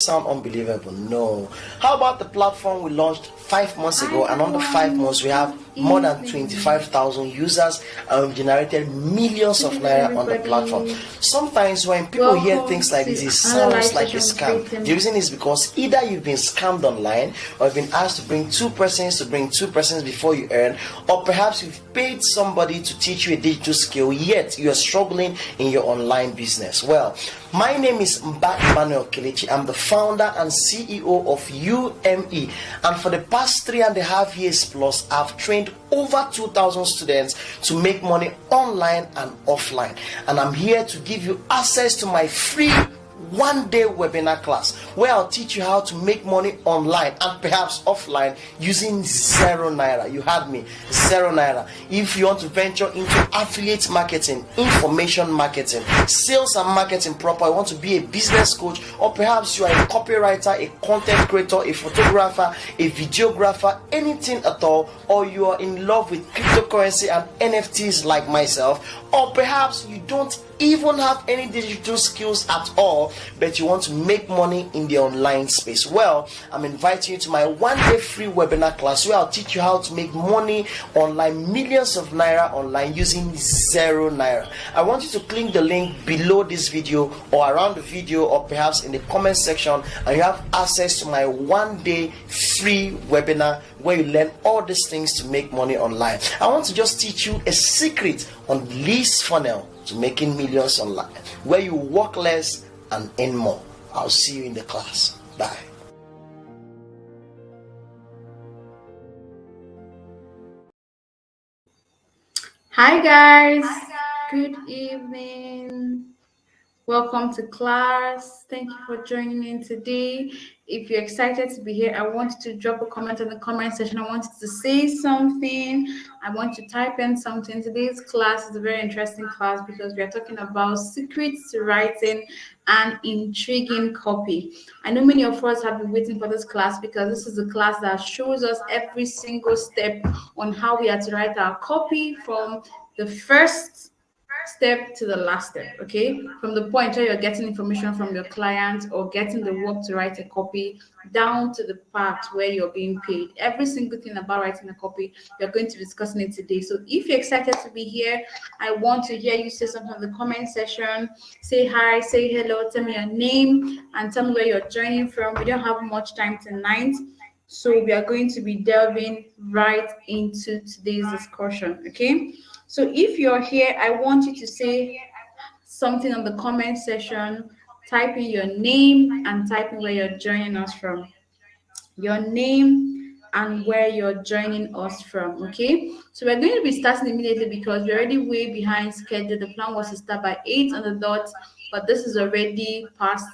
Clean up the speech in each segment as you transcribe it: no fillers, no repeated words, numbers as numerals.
Sound unbelievable? No. How about the platform we launched 5 months ago, and under 5 months we have more than 25,000 users and generated millions of naira on the platform. Sometimes when people hear things like this, it sounds like a scam. The reason is because either you've been scammed online, or you've been asked to bring two persons before you earn, or perhaps you've paid somebody to teach you a digital skill, yet you are struggling in your online business. Well, my name is Mba Emmanuel Kelechi. I'm the founder and CEO of UME, and for the past 3.5 years plus, I've trained over 2,000 students to make money online and offline, and I'm here to give you access to my free one-day webinar class where I'll teach you how to make money online and perhaps offline using 0 naira. You heard me, 0 naira. If you want to venture into affiliate marketing, information marketing, sales and marketing proper, you want to be a business coach, or perhaps you are a copywriter, a content creator, a photographer, a videographer, anything at all, or you are in love with cryptocurrency and NFTs like myself, or perhaps you don't even have any digital skills at all, but you want to make money in the online space. Well, I'm inviting you to my one-day free webinar class where I'll teach you how to make money online, millions of naira online using 0 naira. I want you to click the link below this video or around the video, or perhaps in the comment section, and you have access to my one-day free webinar where you learn all these things to make money online. I want to just teach you a secret on least funnel to making millions online, where you work less and earn more. I'll see you in the class. Bye. Hi guys, good evening. Welcome to class. Thank you for joining in today. If you're excited to be here, I want you to drop a comment in the comment section. I want you to say something. I want you to type in something. Today's class is a very interesting class because we are talking about secrets to writing and intriguing copy. I know many of us have been waiting for this class because this is a class that shows us every single step on how we are to write our copy, from the first step to the last step, okay? From the point where you're getting information from your client or getting the work to write a copy, down to the part where you're being paid. Every single thing about writing a copy, we're going to be discussing it today. So if you're excited to be here, I want to hear you say something in the comment section. Say hi, say hello, tell me your name, and tell me where you're joining from. We don't have much time tonight, so we are going to be delving right into today's discussion, okay? So if you're here, I want you to say something on the comment section. Type in your name and type in where you're joining us from. Your name and where you're joining us from, okay? So we're going to be starting immediately because we're already way behind schedule. The plan was to start by 8 on the dot, but this is already past.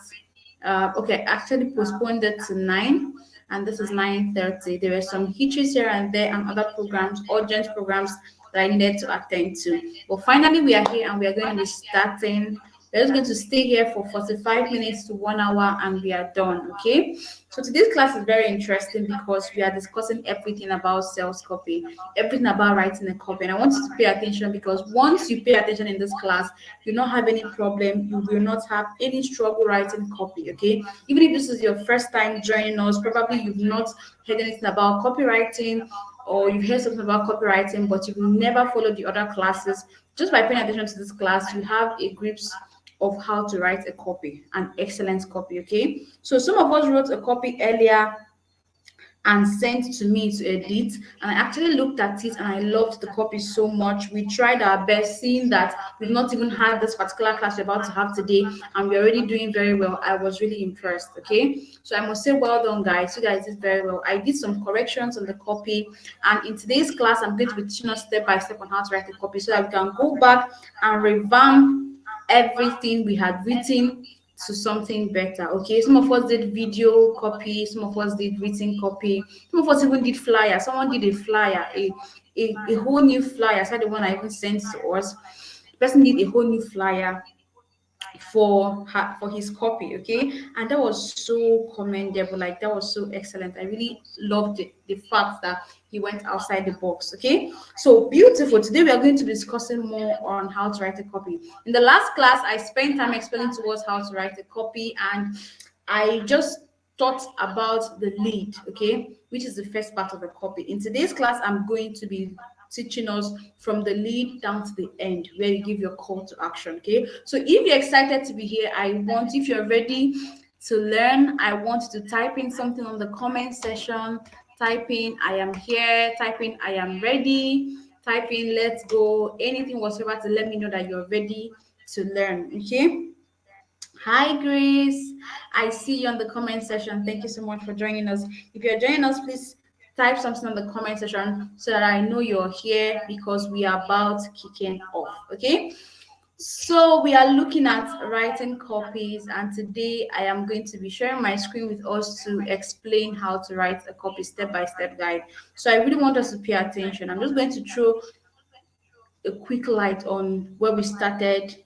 Okay, actually postponed it to 9, and this is 9:30. There were some hitches here and there and other programs, urgent programs that I needed to attend to. But finally, we are here and we are going to be starting. We're just going to stay here for 45 minutes to 1 hour and we are done, okay? So today's class is very interesting because we are discussing everything about sales copy, everything about writing a copy. And I want you to pay attention because once you pay attention in this class, you'll not have any problem. You will not have any struggle writing copy, okay? Even if this is your first time joining us, probably you've not heard anything about copywriting, or you've heard something about copywriting, but you've never followed the other classes. Just by paying attention to this class, you have a grasp of how to write a copy, an excellent copy, okay? So some of us wrote a copy earlier and sent to me to edit, and I actually looked at it and I loved the copy so much. We tried our best, seeing that we've not even had this particular class we're about to have today and we're already doing very well. I was really impressed, okay? So I must say well done, guys. You guys did very well. I did some corrections on the copy, and in today's class I'm going to be teaching us step by step on how to write a copy so that we can go back and revamp everything we had written to something better, okay? Some of us did video copy, some of us did written copy, some of us even did flyer. Someone did a flyer, a whole new flyer. Aside the one I even sent to us, the person did a whole new flyer for his copy, okay? And that was so commendable. Like, that was so excellent. I really loved it, the fact that he went outside the box, okay? So beautiful. Today we are going to be discussing more on how to write a copy. In the last class, I spent time explaining to us how to write a copy, and I just thought about the lead, okay, which is the first part of the copy. In today's class, I'm going to be teaching us from the lead down to the end, where you give your call to action, okay? So if you're excited to be here, if you're ready to learn, I want you to type in something on the comment section. Type in I am here, type in I am ready, type in let's go, anything whatsoever to let me know that you're ready to learn, okay? Hi, Grace. I see you on the comment section. Thank you so much for joining us. If you're joining us, please type something on the comment section so that I know you're here, because we are about kicking off. Okay. So we are looking at writing copies, and today I am going to be sharing my screen with us to explain how to write a copy step-by-step guide. So I really want us to pay attention. I'm just going to throw a quick light on where we started,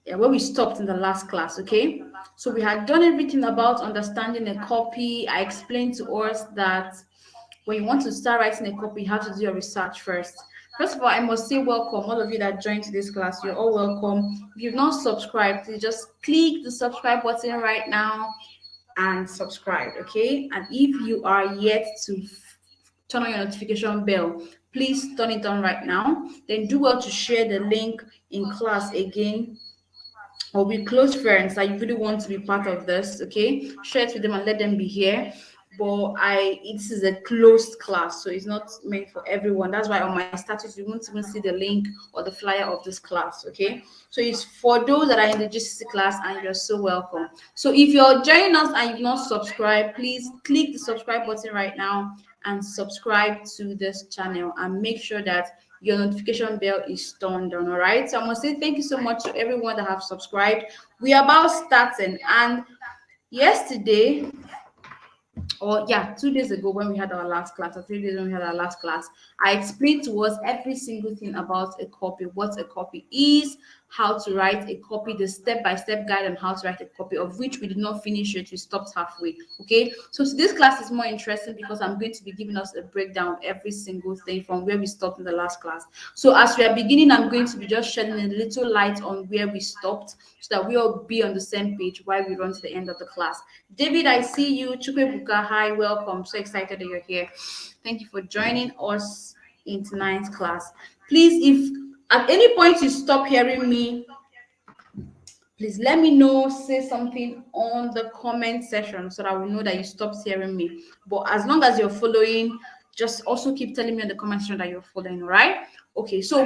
where we stopped in the last class, okay? So we had done everything about understanding a copy. I explained to us that when you want to start writing a copy, you have to do your research first. First of all, I must say welcome, all of you that joined this class. You're all welcome. If you've not subscribed, please just click the subscribe button right now and subscribe, okay? And if you are yet to turn on your notification bell, please turn it on right now. Then do well to share the link in class again, or with close friends that you really want to be part of this, okay? Share it with them and let them be here. But this is a closed class, so it's not meant for everyone. That's why on my status you won't even see the link or the flyer of this class, okay? So it's for those that are in the GCC class, and you're so welcome. So if you're joining us and you've not subscribed, please click the subscribe button right now and subscribe to this channel, and make sure that your notification bell is turned on. All right, so I must say thank you so much to everyone that have subscribed. We are about starting, and yesterday, or yeah, 2 days ago when we had our last class, or 3 days when we had our last class, I explained to us every single thing about a copy, what a copy is, how to write a copy, the step-by-step guide on how to write a copy, of which we did not finish it, we stopped halfway. Okay, so this class is more interesting because I'm going to be giving us a breakdown of every single thing from where we stopped in the last class. So as we are beginning, I'm going to be just shedding a little light on where we stopped, so that we all be on the same page while we run to the end of the class. David, I see you. Chukwebuka, hi, welcome. So excited that you're here. Thank you for joining us in tonight's class. Please, if at any point you stop hearing me, please let me know, say something on the comment section so that I will know that you stopped hearing me. But as long as you're following, just also keep telling me in the comment section that you're following, right? Okay, so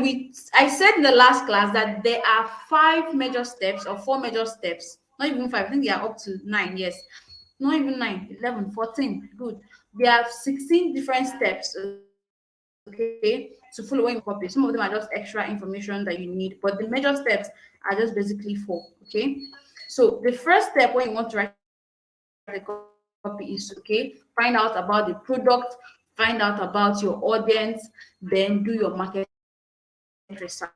I said in the last class that there are 5 major steps, or 4 major steps, not even 5, I think they are up to 9, yes. Not even 9, 11, 14, good. There are 16 different steps, okay, to follow when you copy. Some of them are just extra information that you need, but the major steps are just basically 4, okay? So the first step when you want to write a copy is, okay, find out about the product, find out about your audience, then do your market research.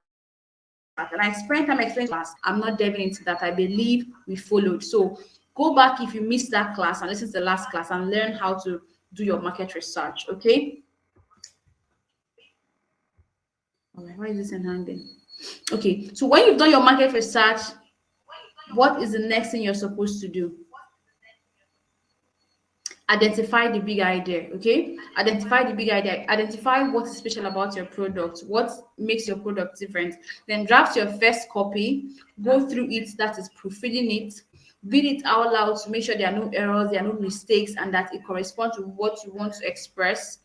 And I spent time explaining to you in the last class. I'm not delving into that. I believe we followed. So go back if you missed that class and listen to the last class and learn how to do your market research, okay? All right, why is this handing? Okay, so when you've done your market research, what is the next thing you're supposed to do? Identify the big idea, okay? Identify the big idea. Identify what is special about your product, what makes your product different. Then draft your first copy, go through it, that is proofreading it, read it out loud to make sure there are no errors, there are no mistakes, and that it corresponds to what you want to express.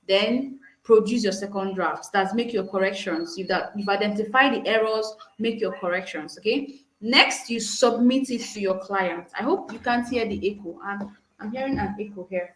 Then produce your second draft. That's make your corrections. You've identified the errors, make your corrections, okay? Next, you submit it to your client. I hope you can't hear the echo. I'm hearing an echo here.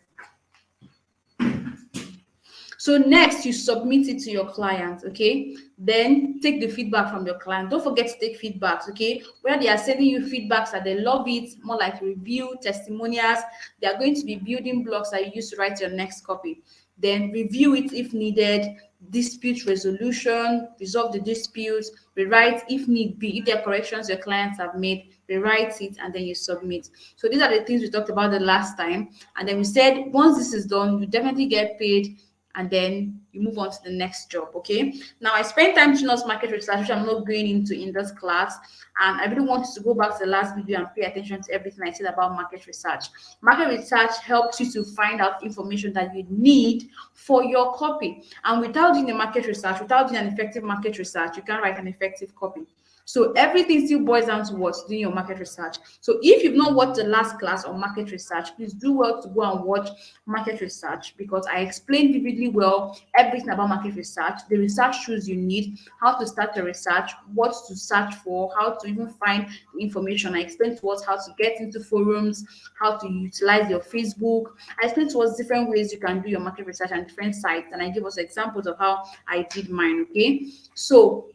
So next, you submit it to your client, okay? Then take the feedback from your client. Don't forget to take feedbacks, okay? Where they are sending you feedbacks that they love it, more like review, testimonials, they are going to be building blocks that you use to write your next copy. Then review it if needed, dispute resolution, resolve the disputes, rewrite if need be. If there are corrections your clients have made, rewrite it, and then you submit. So these are the things we talked about the last time. And then we said, once this is done, you definitely get paid, and then you move on to the next job. Okay, now I spent time doing us market research, which I'm not going into in this class, and I really want you to go back to the last video and pay attention to everything I said about market research. Market research helps you to find out information that you need for your copy, and without doing a market research, without doing an effective market research, you can't write an effective copy. So everything still boils down to what? Doing your market research. So if you've not watched the last class on market research, please do well to go and watch market research, because I explained vividly well everything about market research, the research tools you need, how to start the research, what to search for, how to even find the information. I explained to us how to get into forums, how to utilize your Facebook. I explained to us different ways you can do your market research and different sites, and I give us examples of how I did mine. Okay, so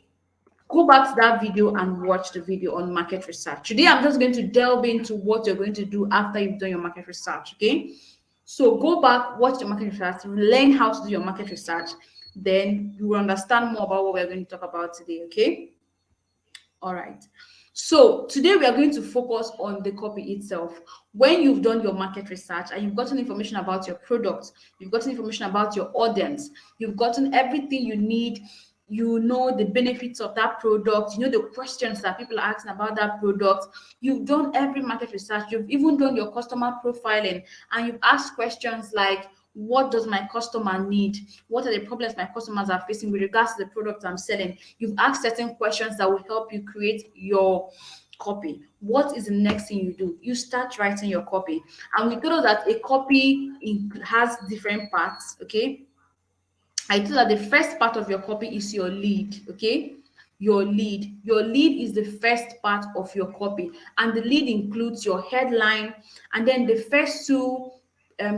go back to that video and watch the video on market research. Today, I'm just going to delve into what you're going to do after you've done your market research, okay? So go back, watch the market research, learn how to do your market research, then you will understand more about what we're going to talk about today, okay? All right. So today we are going to focus on the copy itself. When you've done your market research and you've gotten information about your product, you've gotten information about your audience, you've gotten everything you need, you know the benefits of that product, you know the questions that people are asking about that product, you've done every market research, you've even done your customer profiling, and you've asked questions like, what does my customer need? What are the problems my customers are facing with regards to the product I'm selling? You've asked certain questions that will help you create your copy. What is the next thing you do? You start writing your copy. And we told us that a copy has different parts, okay? I told that the first part of your copy is your lead, okay? Your lead. Your lead is the first part of your copy, and the lead includes your headline and then the first two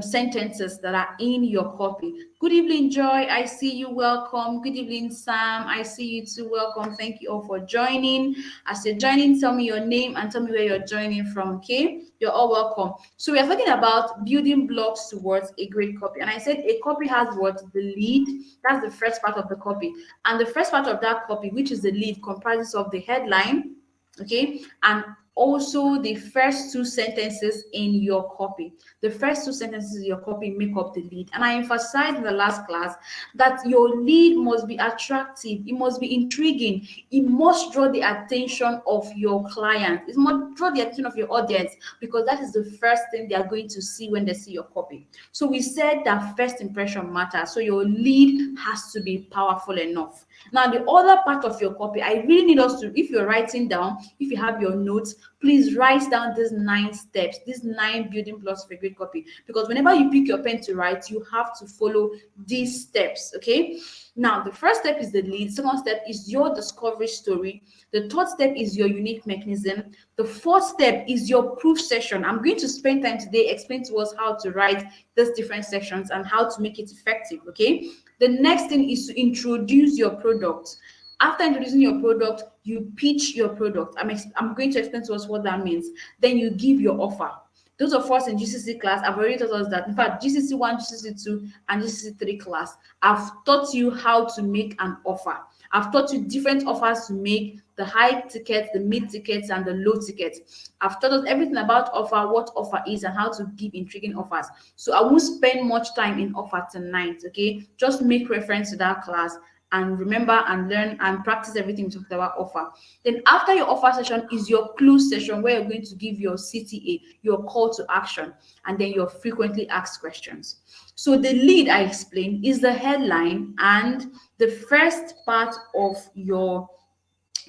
sentences that are in your copy. Good evening, Joy. I see you. Welcome. Good evening, Sam. I see you too. Welcome. Thank you all for joining. As you're joining, tell me your name and tell me where you're joining from, okay? You're all welcome. So we are talking about building blocks towards a great copy. And I said a copy has what? The lead. That's the first part of the copy. And the first part of that copy, which is the lead, comprises of the headline, okay, and also the first two sentences in your copy. The first two sentences in your copy make up the lead. And I emphasized in the last class that your lead must be attractive, it must be intriguing, it must draw the attention of your client, it must draw the attention of your audience, because that is the first thing they are going to see when they see your copy. So we said that first impression matters, so your lead has to be powerful enough. Now, the other part of your copy, I really need us to, if you're writing down, if you have your notes, please write down these 9 steps, these 9 building blocks of a great copy. Because whenever you pick your pen to write, you have to follow these steps, okay? Now, the first step is the lead. Second step is your discovery story. The third step is your unique mechanism. The fourth step is your proof session. I'm going to spend time today explaining to us how to write these different sections and how to make it effective, okay? The next thing is to introduce your product. After introducing your product, you pitch your product. I'm going to explain to us what that means. Then you give your offer. Those of us in GCC class have already taught us that. In fact, GCC 1, GCC 2, and GCC 3 class, I've taught you how to make an offer. I've taught you different offers to make, the high tickets, the mid tickets, and the low tickets. I've taught us everything about offer, what offer is, and how to give intriguing offers. So I won't spend much time in offer tonight, okay? Just make reference to that class and remember and learn and practice everything we talked about offer. Then after your offer session is your clue session, where you're going to give your CTA, your call to action, and then your frequently asked questions. So the lead, I explained, is the headline and the first part of your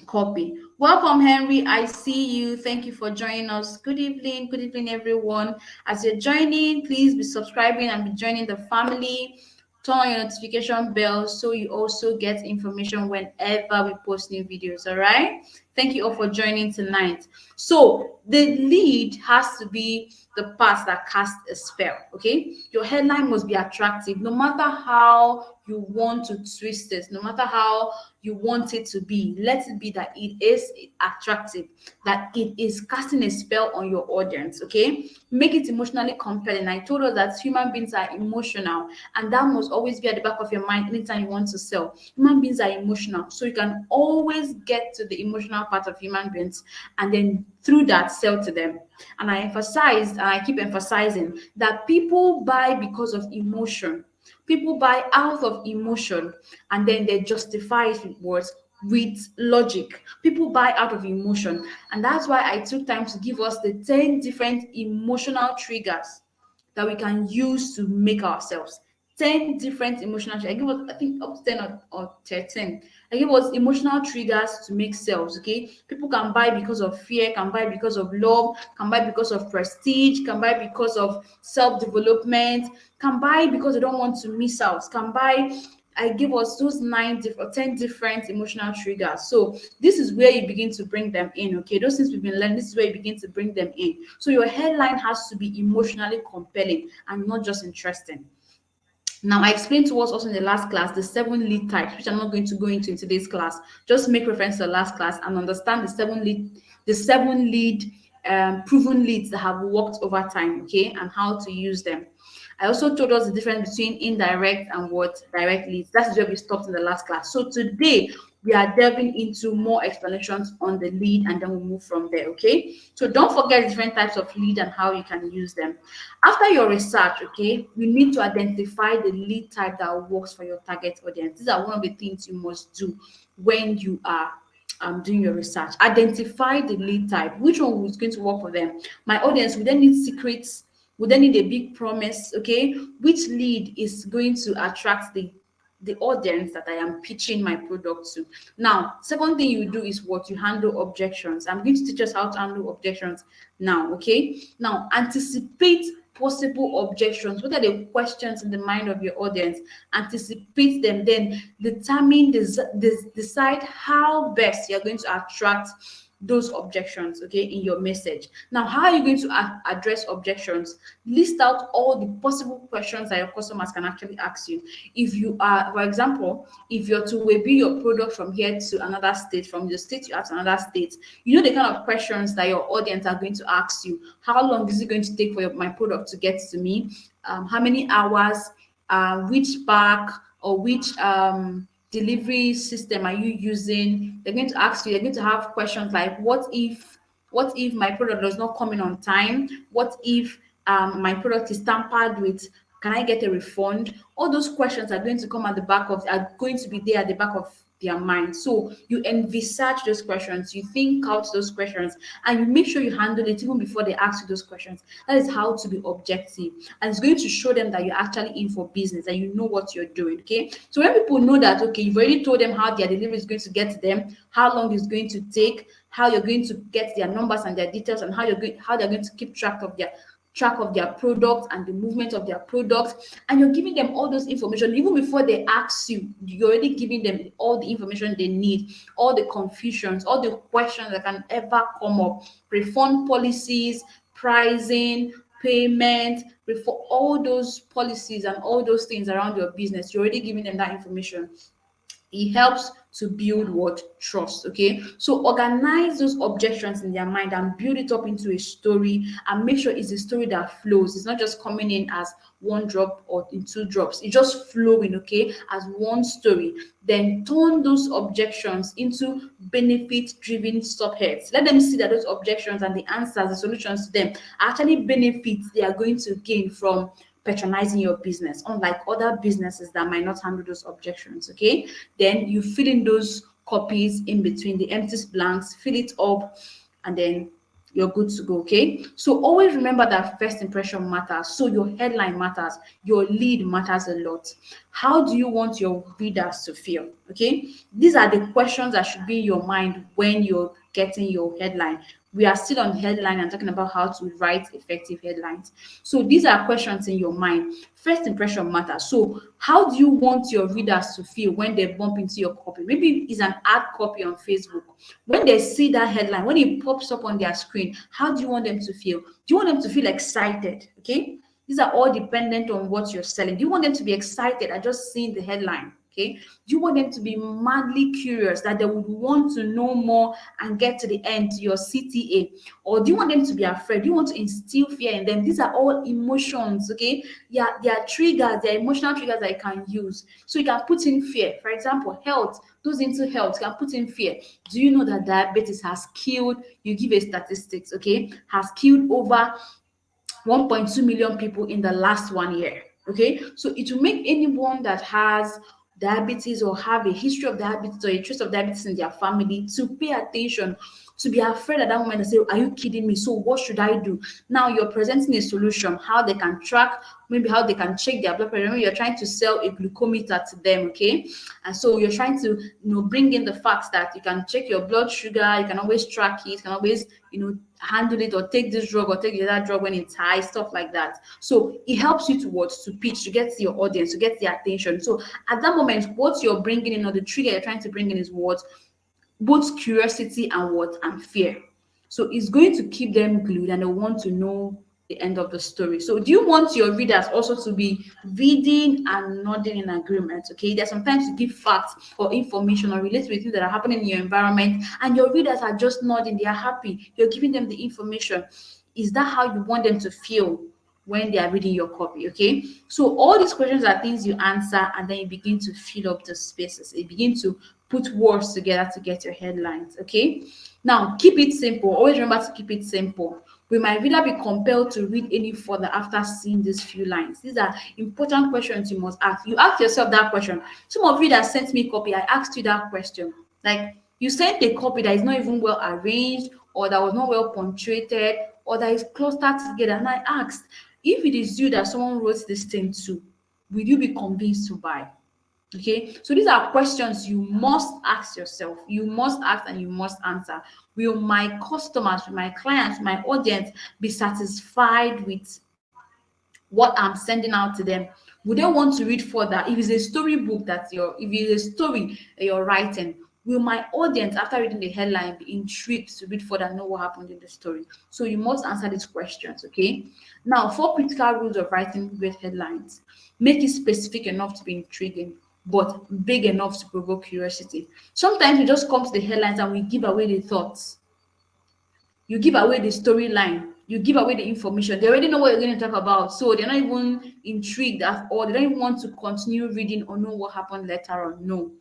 copy. Welcome, Henry. I see you. Thank you for joining us. Good evening. Good evening, everyone. As you're joining, please be subscribing and be joining the family. Turn on your notification bell so you also get information whenever we post new videos. All right. Thank you all for joining tonight. So the lead has to be the part that casts a spell. Okay, your headline must be attractive, no matter how you want to twist it, no matter how you want it to be. Let it be that it is attractive, that it is casting a spell on your audience. Okay, make it emotionally compelling. I told us that human beings are emotional, and that must always be at the back of your mind anytime you want to sell. Human beings are emotional, so you can always get to the emotional part of human beings and then through that sell to them. And I emphasized, and I keep emphasizing, that people buy because of emotion. People buy out of emotion and then they justify it with words, with logic. People buy out of emotion. And that's why I took time to give us the 10 different emotional triggers that we can use to make ourselves. 10 different emotional triggers. I give us, I think, up to 10 or 13. I give us emotional triggers to make sales. Okay. People can buy because of fear, can buy because of love, can buy because of prestige, can buy because of self-development, can buy because they don't want to miss out, can buy. I give us those 10 different emotional triggers. So this is where you begin to bring them in. Okay, those things we've been learning, this is where you begin to bring them in. So your headline has to be emotionally compelling and not just interesting. Now, I explained to us also in the last class the 7 lead types, which I'm not going to go into in today's class. Just make reference to the last class and understand the seven lead proven leads that have worked over time, okay, and how to use them. I also told us the difference between indirect and what direct leads. That's where we stopped in the last class. So today we are delving into more explanations on the lead and then we'll move from there. Okay. So don't forget the different types of lead and how you can use them. After your research, okay, you need to identify the lead type that works for your target audience. These are one of the things you must do when you are doing your research. Identify the lead type. Which one is going to work for them? My audience, we then need secrets. We then need a big promise. Okay, which lead is going to attract the audience that I am pitching my product to. Now, second thing you do is what you handle objections. I'm going to teach us how to handle objections now. Okay, now anticipate possible objections. What are the questions in the mind of your audience? Anticipate them, then decide how best you're going to attract those objections, okay, in your message. Now, how are you going to address objections? List out all the possible questions that your customers can actually ask you. If you are, for example, if you're to weigh your product from here to another state, from the state you are to another state, you know the kind of questions that your audience are going to ask you. How long is it going to take for my product to get to me? How many hours? Which park or which delivery system are you using? They're going to ask you, they're going to have questions like, what if my product does not come in on time? What if my product is tampered with? Can I get a refund? All those questions are going to come at the back of, are going to be there at the back of their mind. So you envisage those questions, you think out those questions, and you make sure you handle it even before they ask you those questions. That is how to be objective, and it's going to show them that you're actually in for business and you know what you're doing. Okay, so when people know that, okay, you've already told them how their delivery is going to get to them, how long it's going to take, how you're going to get their numbers and their details, and how they're going to keep track of their product and the movement of their product, and you're giving them all those information even before they ask you. You're already giving them all the information they need, all the confusions, all the questions that can ever come up, refund policies, pricing, payment, before all those policies and all those things around your business. You're already giving them that information. It helps to build what? Trust. Okay, so organize those objections in their mind and build it up into a story, and make sure it's a story that flows. It's not just coming in as one drop or in two drops, it's just flowing, okay, as one story. Then turn those objections into benefit driven subheads. Let them see that those objections and the answers, the solutions to them, are actually benefits they are going to gain from patronizing your business, unlike other businesses that might not handle those objections. Okay, then you fill in those copies in between the empty blanks, fill it up, and then you're good to go. Okay, so always remember that first impression matters. So your headline matters, your lead matters a lot. How do you want your readers to feel? Okay, these are the questions that should be in your mind when you're getting your headline. We are still on headline and talking about how to write effective headlines. So these are questions in your mind. First impression matters. So how do you want your readers to feel when they bump into your copy? Maybe it's an ad copy on Facebook. When they see that headline, when it pops up on their screen, how do you want them to feel? Do you want them to feel excited? Okay, these are all dependent on what you're selling. Do you want them to be excited at just seeing the headline? Okay, do you want them to be madly curious that they would want to know more and get to the end, to your CTA? Or do you want them to be afraid? Do you want to instill fear in them? These are all emotions, okay? Yeah, they are triggers, they are emotional triggers that you can use. So you can put in fear. For example, health, those into health, you can put in fear. Do you know that diabetes has killed, you give a statistics, okay, has killed over 1.2 million people in the last 1 year? Okay, so it will make anyone that has diabetes or have a history of diabetes or a trace of diabetes in their family to pay attention, to be afraid at that moment and say, are you kidding me? So what should I do? Now you're presenting a solution, how they can track, maybe how they can check their blood pressure. Maybe you're trying to sell a glucometer to them, okay? And so you're trying to, bring in the facts that you can check your blood sugar, you can always track it, you can always, handle it, or take this drug or take the other drug when it's high, stuff like that. So it helps you to what? To pitch, to get to your audience, to get their attention. So at that moment, what you're bringing in, or the trigger you're trying to bring in, is what? Both curiosity and what? And fear. So it's going to keep them glued and they want to know the end of the story. So do you want your readers also to be reading and nodding in agreement? Okay, there's sometimes you give facts or information or relate with things that are happening in your environment, and your readers are just nodding, they are happy, you're giving them the information. Is that how you want them to feel when they are reading your copy? Okay, so all these questions are things you answer, and then you begin to fill up the spaces. You begin to put words together to get your headlines. Okay, now keep it simple. Always remember to keep it simple. Will my reader be compelled to read any further after seeing these few lines? These are important questions you must ask. You ask yourself that question. Some of you that sent me copy, I asked you that question. Like, you sent a copy that is not even well arranged, or that was not well punctuated, or that is clustered together, and I asked, if it is you that someone wrote this thing to, will you be convinced to buy? Okay, so these are questions you must ask yourself. You must ask and you must answer. Will my customers, will my clients, my audience be satisfied with what I'm sending out to them? Would they want to read further? If it's a storybook if it's a story that you're writing, will my audience, after reading the headline, be intrigued to read further and know what happened in the story? So you must answer these questions, okay? Now, 4 critical rules of writing great headlines. Make it specific enough to be intriguing, but big enough to provoke curiosity. Sometimes we just come to the headlines and we give away the thoughts. You give away the storyline, you give away the information. They already know what you're going to talk about, so they're not even intrigued at all. They don't even want to continue reading or know what happened later on. No,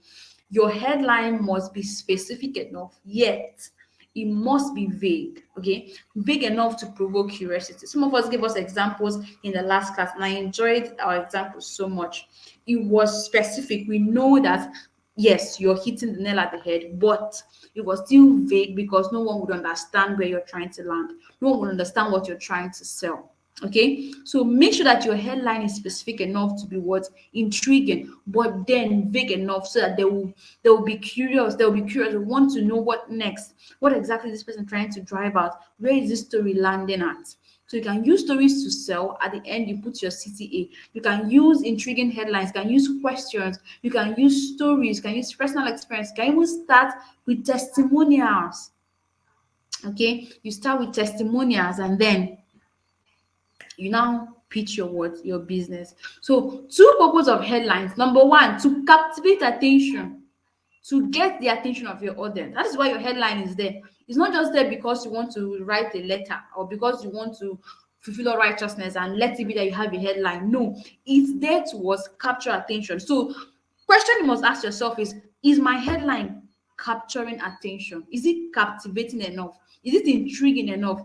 your headline must be specific enough, yet it must be vague. Okay, vague enough to provoke curiosity. Some of us gave us examples in the last class, and I enjoyed our examples so much. It was specific. We know that yes, you're hitting the nail at the head, but it was still vague because no one would understand where you're trying to land. No one would understand what you're trying to sell. Okay, so make sure that your headline is specific enough to be what? Intriguing, but then vague enough so that they will be curious. They'll be curious. They want to know what next. What exactly is this person trying to drive at? Where is this story landing at? So you can use stories to sell. At the end, you put your CTA. You can use intriguing headlines. You can use questions. You can use stories. You can use personal experience. You can even start with testimonials. Okay, you start with testimonials, and then you now pitch your what? Your business. So, two purposes of headlines. Number one, to captivate attention, to get the attention of your audience. That is why your headline is there. It's not just there because you want to write a letter or because you want to fulfill all righteousness and let it be that you have a headline. No, it's there to capture attention. So, question you must ask yourself is my headline capturing attention? Is it captivating enough? Is it intriguing enough?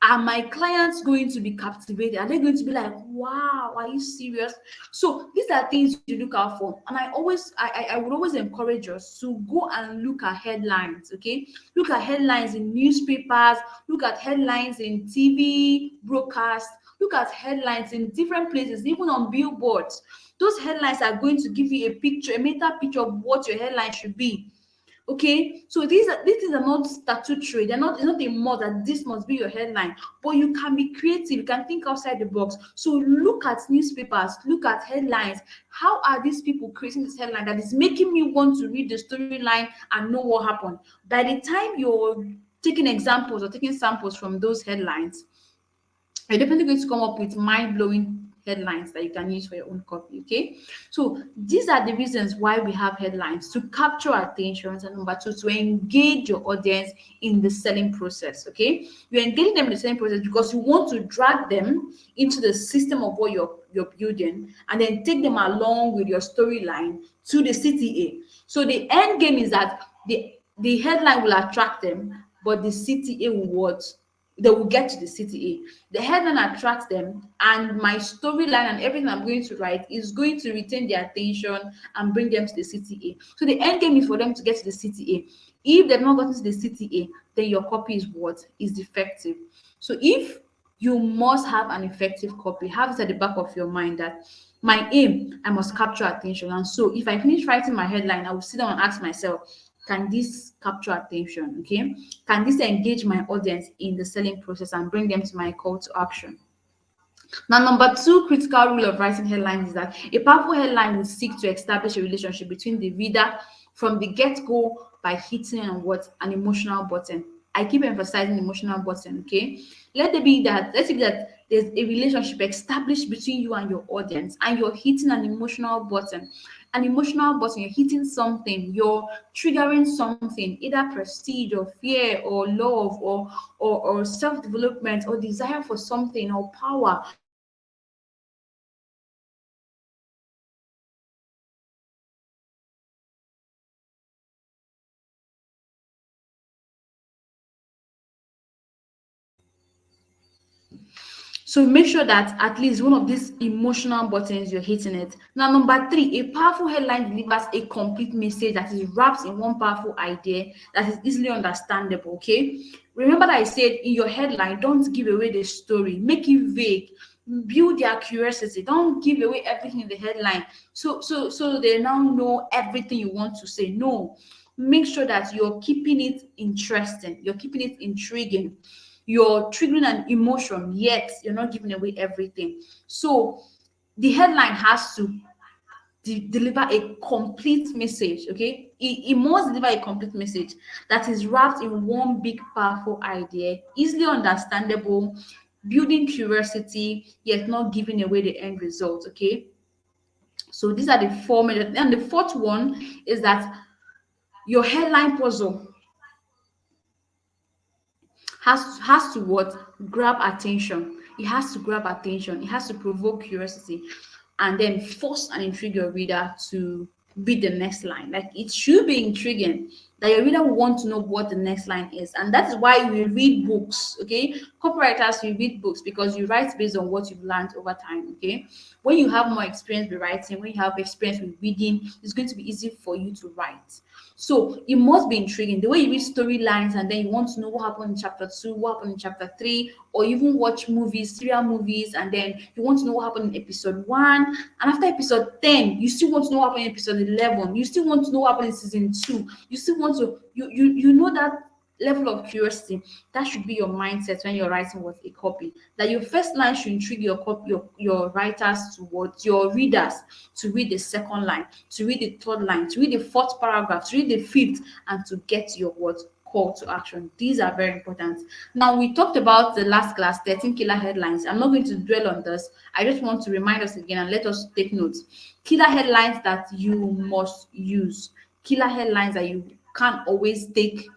Are my clients going to be captivated? Are they going to be like, wow, are you serious? So these are things you look out for. And I would always encourage us to go and look at headlines, okay? Look at headlines in newspapers, look at headlines in TV broadcasts, look at headlines in different places, even on billboards. Those headlines are going to give you a meta picture of what your headline should be. Okay, so these are not statutory. They're not. It's not a must that this must be your headline. But you can be creative. You can think outside the box. So look at newspapers. Look at headlines. How are these people creating this headline that is making me want to read the storyline and know what happened? By the time you're taking examples or taking samples from those headlines, you're definitely going to come up with mind-blowing headlines that you can use for your own copy. Okay, so these are the reasons why we have headlines: to capture attention, and number two, to engage your audience in the selling process. Okay, you're engaging them in the selling process because you want to drag them into the system of what you're building, and then take them along with your storyline to the CTA. So the end game is that the headline will attract them, but the CTA will what? they will get to the city A. The headline attracts them, and my storyline and everything I'm going to write is going to retain their attention and bring them to the city A. So the end game is for them to get to the city A. If they've not gotten to the city A, then your copy is what? Is defective. So if you must have an effective copy, have it at the back of your mind that my aim, I must capture attention. And so if I finish writing my headline, I will sit down and ask myself, can this capture attention? Okay. Can this engage my audience in the selling process and bring them to my call to action? Now, number two critical rule of writing headlines is that a powerful headline will seek to establish a relationship between the reader from the get-go by hitting on what? An emotional button. I keep emphasizing emotional button, okay? Let's say that there's a relationship established between you and your audience, and you're hitting an emotional button. An emotional button, you're hitting something, you're triggering something, either prestige or fear or love or self-development or desire for something or power. You are triggering something in your audience, and you want to capture their attention. So make sure that your headline has emotional buttons. So make sure that at least one of these emotional buttons you're hitting it. Now, number three, a powerful headline delivers a complete message that is wrapped in one powerful idea that is easily understandable. Okay. Remember that I said in your headline, don't give away the story, make it vague, build their curiosity, don't give away everything in the headline. So they now know everything you want to say. No, make sure that you're keeping it interesting, you're keeping it intriguing, you're triggering an emotion, yet you're not giving away everything. So the headline has to deliver a complete message. Okay, it must deliver a complete message that is wrapped in one big powerful idea, easily understandable, building curiosity, yet not giving away the end result. Okay, so these are the four major. And the fourth one is that your headline puzzle has to what? Grab attention. It has to grab attention. It has to provoke curiosity, and then force and intrigue your reader to read the next line. Like, it should be intriguing that your reader will want to know what the next line is. And that is why we read books. Okay, copywriters, we read books because you write based on what you've learned over time. Okay, when you have more experience with writing, when you have experience with reading, it's going to be easy for you to write. So it must be intriguing. The way you read storylines and then you want to know what happened in chapter 2, what happened in chapter 3, or even watch movies, serial movies, and then you want to know what happened in episode 1. And after episode 10, you still want to know what happened in episode 11. You still want to know what happened in season 2. You still want to, you know that level of curiosity. That should be your mindset when you're writing with a copy. That your first line should intrigue your writers towards your readers to read the second line, to read the third line, to read the fourth paragraph, to read the fifth, and to get your what? Call to action. These are very important. Now, we talked about the last class, 13 killer headlines. I'm not going to dwell on this. I just want to remind us again and let us take notes. Killer headlines that you must use. Killer headlines that you can't always take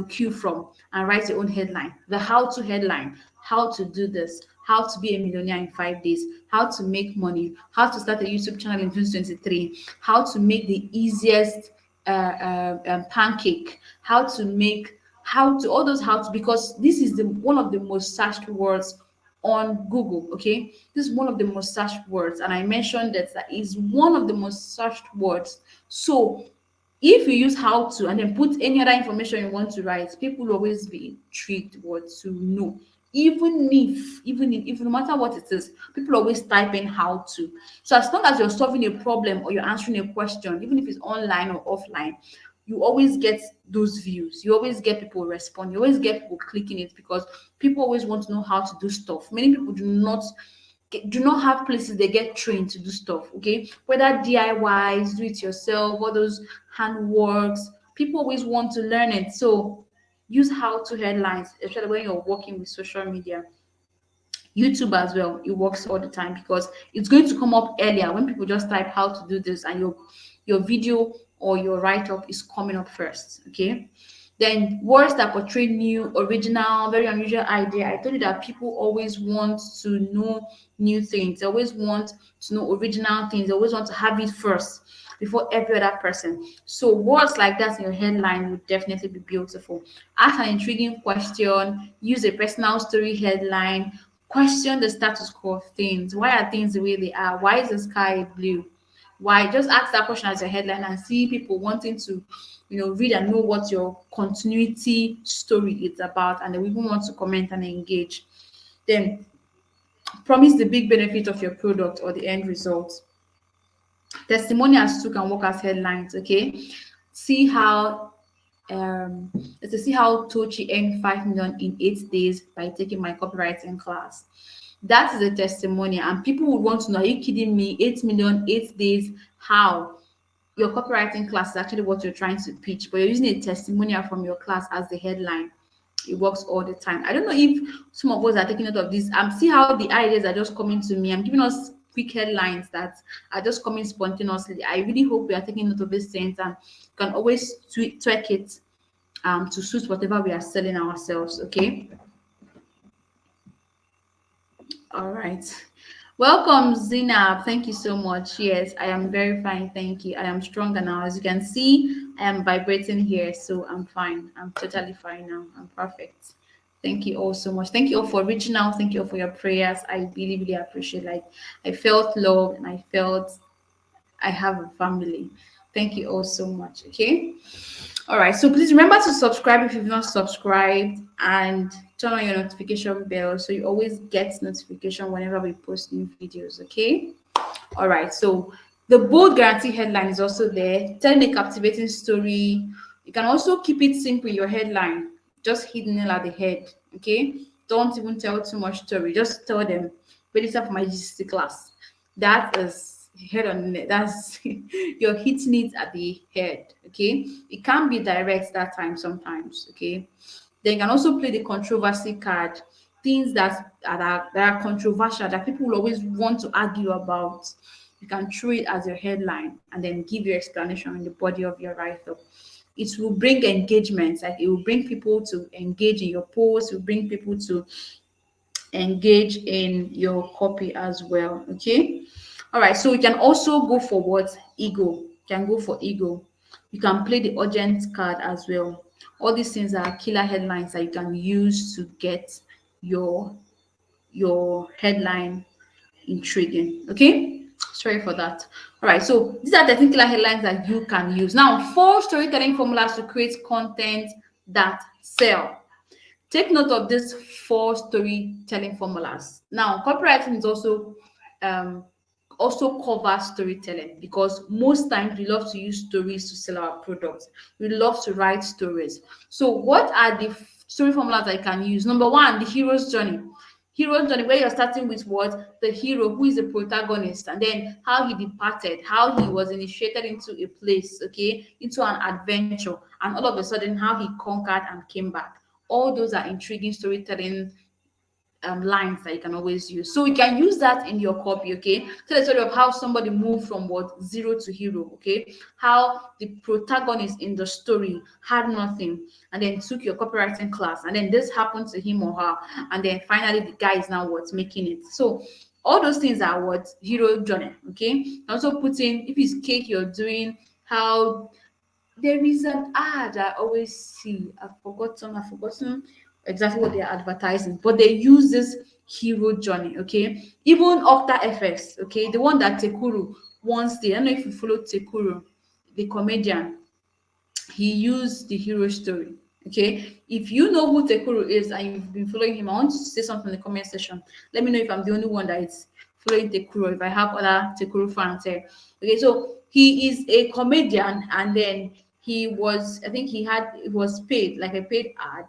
cue from and write your own headline. The how-to headline: how to do this, how to be a millionaire in 5 days, how to make money, how to start a YouTube channel in 2023, how to make the easiest pancake, how to all those how to, because this is the one of the most searched words on Google. Okay, this is one of the most searched words, and I mentioned that is one of the most searched words. So if you use how to and then put any other information you want to write, people will always be intrigued what to know. Even no matter what it is, people always type in how to. So as long as you're solving a problem or you're answering a question, even if it's online or offline, you always get those views. You always get people respond. You always get people clicking it because people always want to know how to do stuff. Many people do not have places they get trained to do stuff. Okay, whether DIYs, do it yourself, all those handworks, people always want to learn it. So use how to headlines, especially when you're working with social media. YouTube as well, it works all the time because it's going to come up earlier when people just type how to do this, and your video or your write-up is coming up first. Okay, then words that portray new, original, very unusual idea. I told you that people always want to know new things. They always want to know original things. They always want to have it first. before every other person. So words like that in your headline would definitely be beautiful. Ask an intriguing question, use a personal story headline, question the status quo of things. Why are things the way they are? Why is the sky blue? Why? Just ask that question as a headline and see people wanting to, read and know what your continuity story is about, and they will even want to comment and engage. Then promise the big benefit of your product or the end result. Testimonials too can work as headlines. Okay, see how let's say, see how Tochi earned 5 million in 8 days by taking my copywriting class. That is a testimonial, and people would want to know, are you kidding me? 8 million, 8 days, how? Your copywriting class is actually what you're trying to pitch, but you're using a testimonial from your class as the headline. It works all the time. I don't know if some of us are taking note of this. See how the ideas are just coming to me. I'm giving us quick headlines that are just coming spontaneously. I really hope we are taking note of these things, and can always tweak it to suit whatever we are selling ourselves. Okay. All right. Welcome, Zina. Thank you so much. Yes, I am very fine. Thank you. I am stronger now. As you can see, I am vibrating here, so I'm fine. I'm totally fine now. I'm perfect. Thank you all so much. Thank you all for reaching out. Thank you all for your prayers. I really, really appreciate. Like, I felt loved, and I felt I have a family. Thank you all so much. Okay. All right. So please remember to subscribe if you've not subscribed, and turn on your notification bell so you always get notification whenever we post new videos. Okay. All right. So the bold guarantee headline is also there. Tell a captivating story. You can also keep it simple. Your headline, just hit nail at the head. Okay. Don't even tell too much story. Just tell them, register for my GCC class. That is head on it. That's you're hitting it at the head. Okay, it can be direct that time sometimes. Okay, then you can also play the controversy card, things that are controversial that people will always want to argue about. You can throw it as your headline and then give your explanation in the body of your write-up. It will bring engagement, like it will bring people to engage in your post, it will bring people to engage in your copy as well. Okay. All right. So you can also go for what? Ego. You can go for ego. You can play the urgent card as well. All these things are killer headlines that you can use to get your headline intriguing. Okay. Sorry for that. All right. So these are the killer headlines that you can use. Now, 4 storytelling formulas to create content that sell. Take note of these 4 storytelling formulas. Now, copywriting is also covers storytelling, because most times we love to use stories to sell our products. We love to write stories. So, what are the story formulas that you can use? Number 1, the hero's journey. Hero's journey, where you're starting with what? The hero, who is the protagonist, and then how he departed, how he was initiated into a place, okay, into an adventure, and all of a sudden how he conquered and came back. All those are intriguing storytelling lines that you can always use. So you can use that in your copy. Okay, tell the story of how somebody moved from what? Zero to hero. Okay, how the protagonist in the story had nothing and then took your copywriting class, and then this happened to him or her, and then finally the guy is now what's making it. So all those things are what? Hero journey. Okay, also put in, if it's cake you're doing, how there is an ad I always see. I've forgotten exactly what they're advertising, but they use this hero journey. Okay, even Octa FX. Okay, the one that Tekuru once did. I don't know if you follow Tekuru, the comedian. He used the hero story. Okay, if you know who Tekuru is and you've been following him, I want you to say something in the comment section. Let me know if I'm the only one that is following Tekuru, if I have other Tekuru fans here. Okay, so he is a comedian, and then he was, I think he was paid, like a paid ad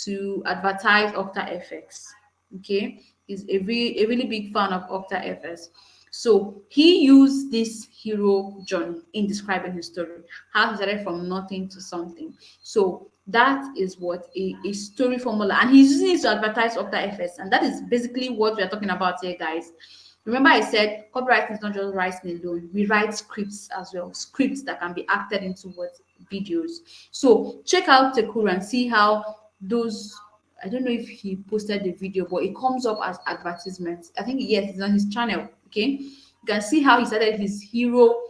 to advertise Octa FX. Okay, he's a really big fan of Octa FX. So he used this hero journey in describing his story, how he started from nothing to something. So that is what a story formula, and he's using it to advertise Octa FS, and that is basically what we are talking about here, guys. Remember, I said copywriting is not just writing alone. We write scripts as well, scripts that can be acted into what? Videos. So check out Tekuru and see how those. I don't know if he posted the video, but it comes up as advertisements. I think yes, it's on his channel. Okay, you can see how he started his hero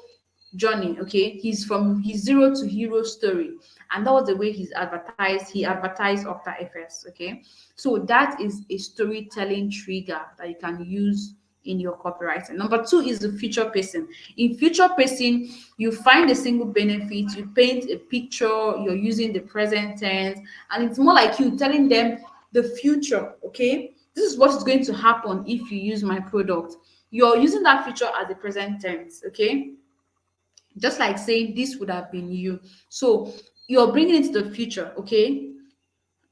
journey. Okay, he's from his zero to hero story, and that was the way he's advertised. He advertised after FS. Okay, so that is a storytelling trigger that you can use in your copywriting. Number two is the future pacing. In future pacing, you find a single benefit, you paint a picture, you're using the present tense, and it's more like you telling them the future. Okay, this is what is going to happen if you use my product. You're using that future as the present tense. Okay, just like saying this would have been you. So you're bringing it to the future. Okay,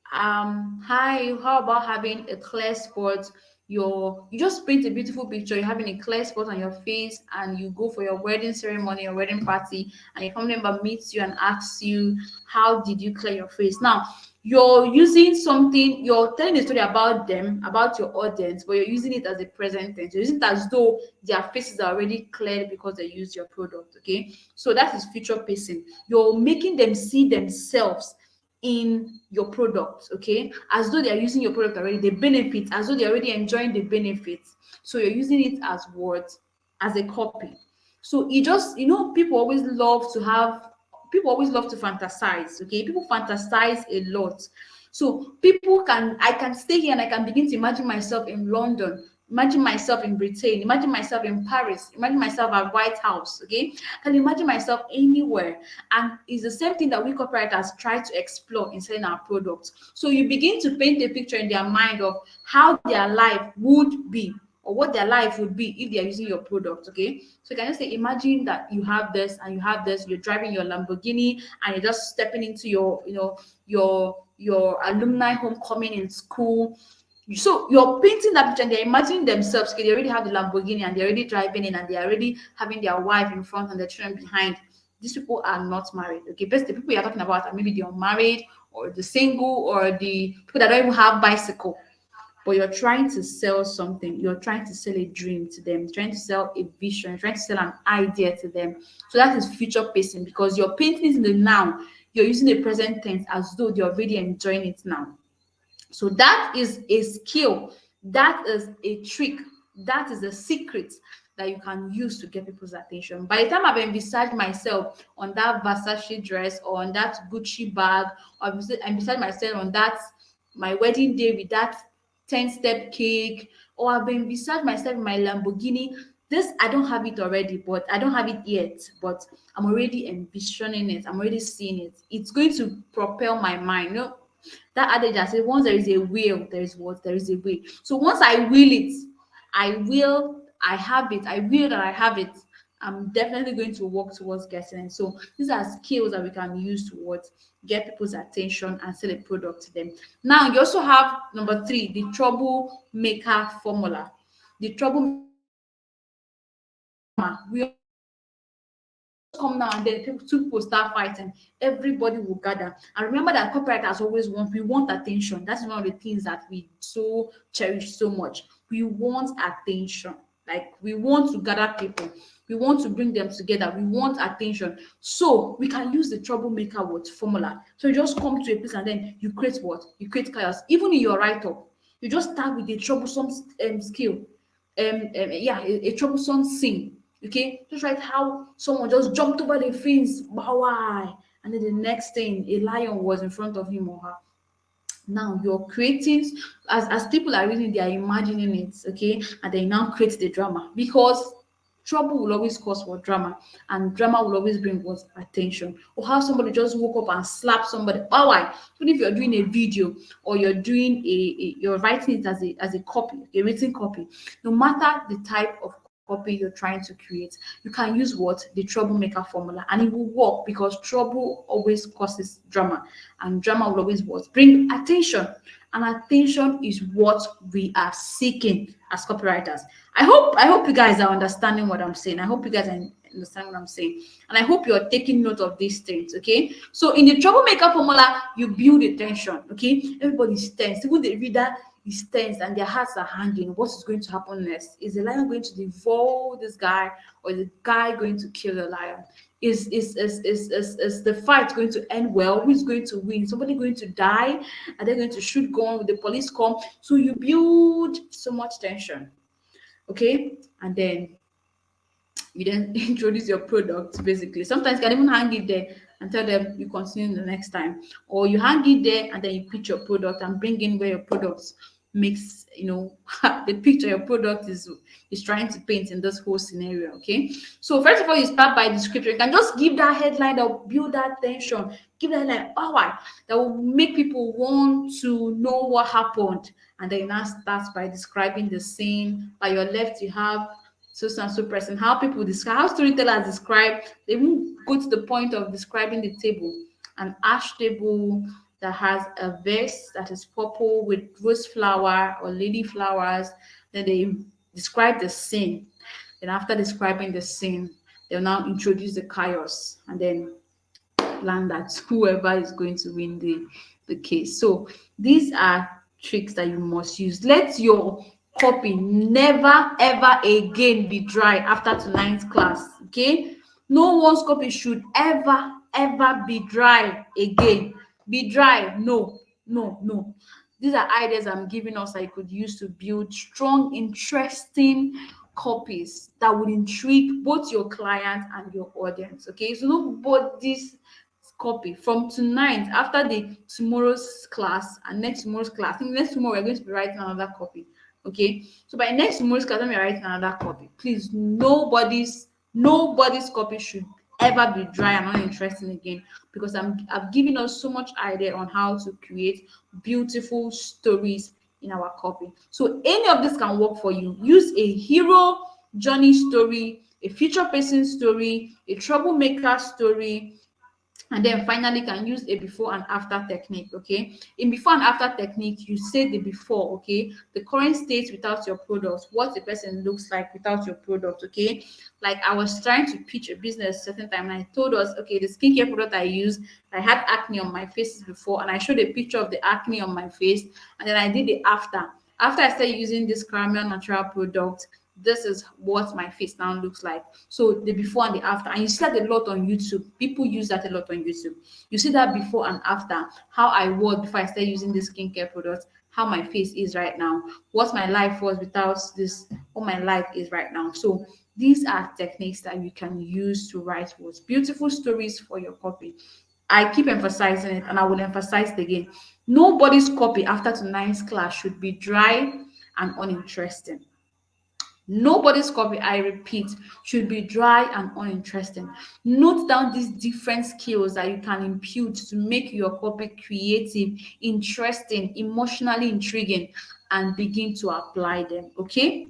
hi, how about having a clear spot? You just paint a beautiful picture, you're having a clear spot on your face, and you go for your wedding ceremony or wedding party, and your family member meets you and asks you, how did you clear your face? Now you're using something, you're telling a story about them, about your audience, but you're using it as a present tense. You're using it as though their faces are already cleared because they use your product. Okay, so that is future pacing. You're making them see themselves in your product, okay, as though they are using your product already, the benefits, as though they're already enjoying the benefits. So you're using it as words, as a copy. So you just, people always love to fantasize. Okay, people fantasize a lot. So I can stay here and I can begin to imagine myself in London, imagine myself in Britain, imagine myself in Paris, imagine myself at White House. Okay, I can imagine myself anywhere. And it's the same thing that we copywriters try to explore in selling our products. So you begin to paint a picture in their mind of how their life would be, or what their life would be if they are using your product. Okay, so you can just say, imagine that you have this and you have this, you're driving your Lamborghini and you're just stepping into your, your alumni homecoming in school. So you're painting that picture and they're imagining themselves, okay, they already have the Lamborghini and they're already driving in and they're already having their wife in front and their children behind. These people are not married. Okay, best the people you're talking about are maybe the unmarried or the single or the people that don't even have bicycle. But you're trying to sell something, you're trying to sell a dream to them, trying to sell a vision, trying to sell an idea to them. So that is future pacing because you're painting it in the now, you're using the present tense as though they're already enjoying it now. So that is a skill, that is a trick, that is a secret that you can use to get people's attention. By the time I've envisaged myself on that Versace dress or on that Gucci bag, or envisaged myself on that my wedding day with that 10-step cake, or I've envisaged myself in my Lamborghini. This I don't have it already, but I don't have it yet, but I'm already envisioning it, I'm already seeing it. It's going to propel my mind. That adage that says once there is a will, there is what? There is a way. So once I will it, I have it, I will that I have it, I'm definitely going to work towards getting it. So these are skills that we can use towards get people's attention and sell a product to them. Now you also have number three, the troublemaker formula. The troublemaker we come now and then two people start fighting, everybody will gather. And remember that copywriters always we want attention. That's one of the things that we so cherish so much. We want attention. Like we want to gather people, we want to bring them together, we want attention. So we can use the troublemaker word formula. So you just come to a place and then you create what? You create chaos. Even in your write-up, you just start with a troublesome skill. A troublesome scene. Okay, just write how someone just jumped over the fence, why, and then the next thing a lion was in front of him or her. Now you're creating, as people are reading, they are imagining it, okay, and they now create the drama because trouble will always cause for drama, and drama will always bring what? Attention. Or how somebody just woke up and slapped somebody. Oh, why? Even if you're doing a video or you're doing you're writing it as a copy, a written copy, no matter the type of copy you're trying to create, you can use what? The troublemaker formula, and it will work because trouble always causes drama, and drama will always what? Bring attention, and attention is what we are seeking as copywriters. I hope you guys are understanding what I'm saying. I hope you guys are understand what I'm saying, and I hope you're taking note of these things. Okay, so in the troublemaker formula, you build the tension. Okay, everybody's tense, even the reader is tense and their hearts are hanging. What is going to happen next? Is the lion going to devour this guy, or is the guy going to kill the lion? Is the fight going to end well? Who's going to win? Somebody going to die? Are they going to shoot gun? Will the police come? So you build so much tension. Okay, and then You then introduce your product basically. Sometimes you can even hang it there and tell them you continue the next time, or you hang it there and then you pitch your product and bring in where your product makes, the picture your product is trying to paint in this whole scenario. Okay, so first of all, you start by description. You can just give that headline that will build that tension, give that headline, oh why, that will make people want to know what happened. And then you now start by describing the scene. By your left you have so and so person, how people describe, how storytellers describe, they even go to the point of describing the table. An ash table that has a vase that is purple with rose flower or lady flowers. Then they describe the scene. Then after describing the scene, they'll now introduce the chaos and then land that whoever is going to win the case. So these are tricks that you must use. Let your copy never ever again be dry after tonight's class. Okay, no one's copy should ever be dry again. Be dry, no, no, no. These are ideas I'm giving us that you could use to build strong, interesting copies that would intrigue both your client and your audience. Okay, so nobody's copy from tonight, after the tomorrow's class and next tomorrow's class. I think next tomorrow we're going to be writing another copy. Okay, so by next tomorrow's class, when we're writing another copy, please, nobody's copy should ever be dry and uninteresting again, because I've given us so much idea on how to create beautiful stories in our copy. So any of this can work for you. Use a hero journey story, a future person story, a troublemaker story, and then finally can use a before and after technique. Okay, in before and after technique, you say the before, okay, the current state without your product, what the person looks like without your product. Okay, like I was trying to pitch a business a certain time and I told us, okay, the skincare product I use, I had acne on my face before, and I showed a picture of the acne on my face, and then I did the after I started using this caramel natural product. This is what my face now looks like. So the before and the after, and you see that a lot on YouTube. People use that a lot on YouTube. You see that before and after, how I was before I started using this skincare products, how my face is right now, what my life was without this, what my life is right now. So these are techniques that you can use to write what beautiful stories for your copy. I keep emphasizing it and I will emphasize it again. Nobody's copy after tonight's class should be dry and uninteresting. Nobody's copy, I repeat, should be dry and uninteresting. Note down these different skills that you can impute to make your copy creative, interesting, emotionally intriguing, and begin to apply them. Okay?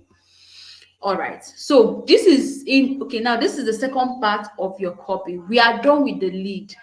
All right. So this is now this is the second part of your copy. We are done with the lead.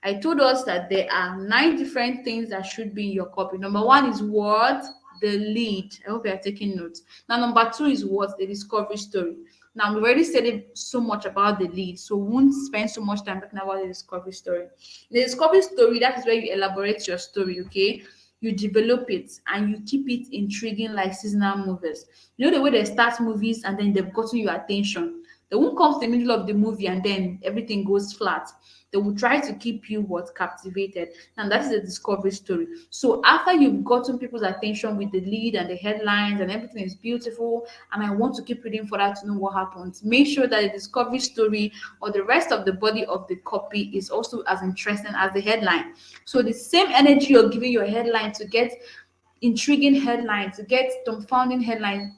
I told us that there are 9 different things that should be in your copy. Number 1 is what? The lead. I hope you are taking notes. Now, number 2 is what? The discovery story. Now, we've already said so much about the lead, so we won't spend so much time talking about the discovery story. The discovery story, that is where you elaborate your story, okay? You develop it and you keep it intriguing like seasonal movies. You know the way they start movies and then they've gotten your attention. They won't come to the middle of the movie and then everything goes flat. They will try to keep you captivated, and that is a discovery story. So after you've gotten people's attention with the lead and the headlines and everything is beautiful, and I want to keep reading further to know what happens, make sure that the discovery story or the rest of the body of the copy is also as interesting as the headline. So the same energy you're giving your headline to get intriguing headlines, to get dumbfounding headlines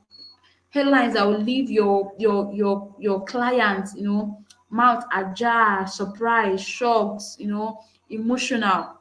that will leave your clients, mouth ajar, surprised, shocked, emotional.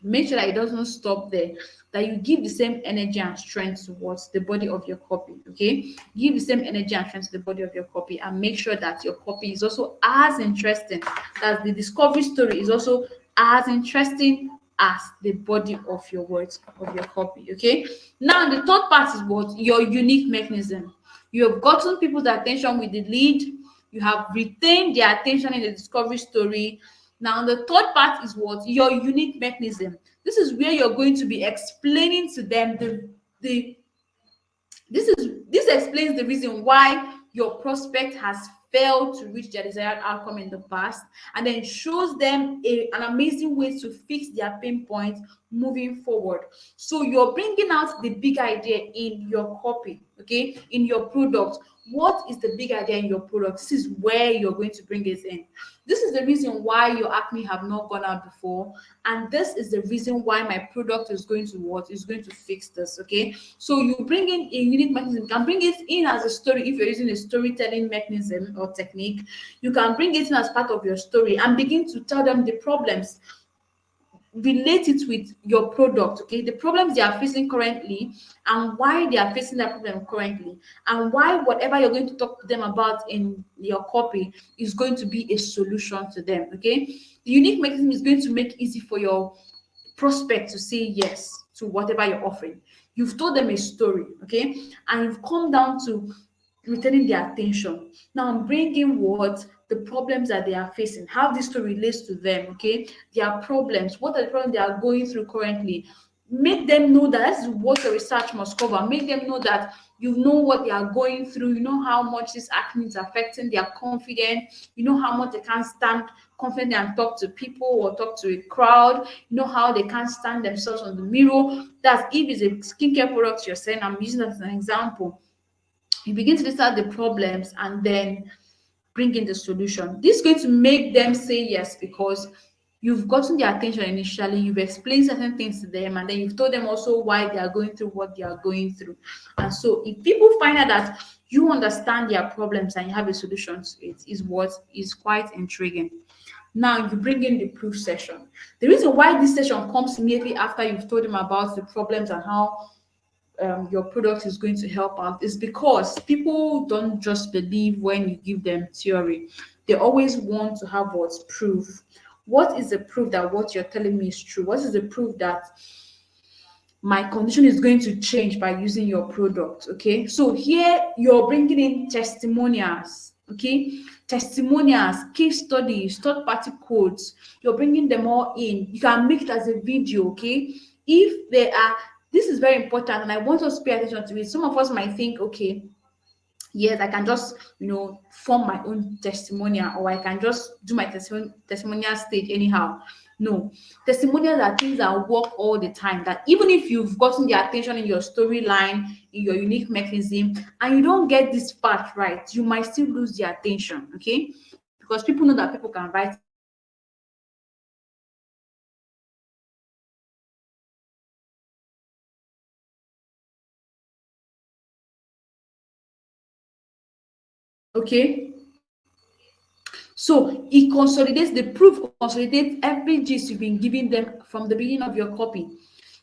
Make sure that it doesn't stop there, that you give the same energy and strength towards the body of your copy. Okay, give the same energy and strength to the body of your copy, and make sure that your copy is also as interesting, that the discovery story is also as interesting as the body of your words, of your copy. Okay, now the third part is what? Your unique mechanism. You have gotten people's attention with the lead, you have retained their attention in the discovery story. Now the third part is what? Your unique mechanism. This is where you're going to be explaining to them the this explains the reason why your prospect has failed to reach their desired outcome in the past, and then shows them an amazing way to fix their pain points moving forward. So you're bringing out the big idea in your copy, okay, in your product. What is the big idea in your product? This is where you're going to bring it in. This is the reason why your acne have not gone out before, and this is the reason why my product is going to what is going to fix this. Okay, so you bring in a unique mechanism. You can bring it in as a story if you're using a storytelling mechanism or technique. You can bring it in as part of your story and begin to tell them the problems, relate it with your product, okay, the problems they are facing currently and why they are facing that problem currently, and why whatever you're going to talk to them about in your copy is going to be a solution to them. Okay, the unique mechanism is going to make it easy for your prospect to say yes to whatever you're offering. You've told them a story, okay, and you've come down to retaining their attention. Now I'm bringing what the problems that they are facing, how this story relates to them, okay, their problems, what are the problems they are going through currently. Make them know that this is what your research must cover. Make them know that you know what they are going through, you know how much this acne is affecting their confidence, you know how much they can't stand confidently and talk to people or talk to a crowd, you know how they can't stand themselves on the mirror. That's if it's a skincare product you're saying, I'm using that as an example. You begin to list out the problems and then bring in the solution. This is going to make them say yes because you've gotten their attention initially, you've explained certain things to them, and then you've told them also why they are going through what they are going through. And so if people find out that you understand their problems and you have a solution to it, is what is quite intriguing. Now you bring in the proof session. The reason why this session comes immediately after you've told them about the problems and how your product is going to help out is because people don't just believe when you give them theory. They always want to have what's proof. What is the proof that what you're telling me is true? What is the proof that my condition is going to change by using your product? Okay, so here you're bringing in testimonials, okay, testimonials, case studies, third party quotes. You're bringing them all in. You can make it as a video, okay, if they are. This is very important and I want us to pay attention to it. Some of us might think, okay, yes, I can just, form my own testimonial, or I can just do my testimonial stage anyhow. No, testimonials are things that work all the time. That even if you've gotten the attention in your storyline, in your unique mechanism, and you don't get this part right, you might still lose the attention, okay? Because people know that people can write. Okay, so it consolidates the proof, consolidates every gist you've been giving them from the beginning of your copy.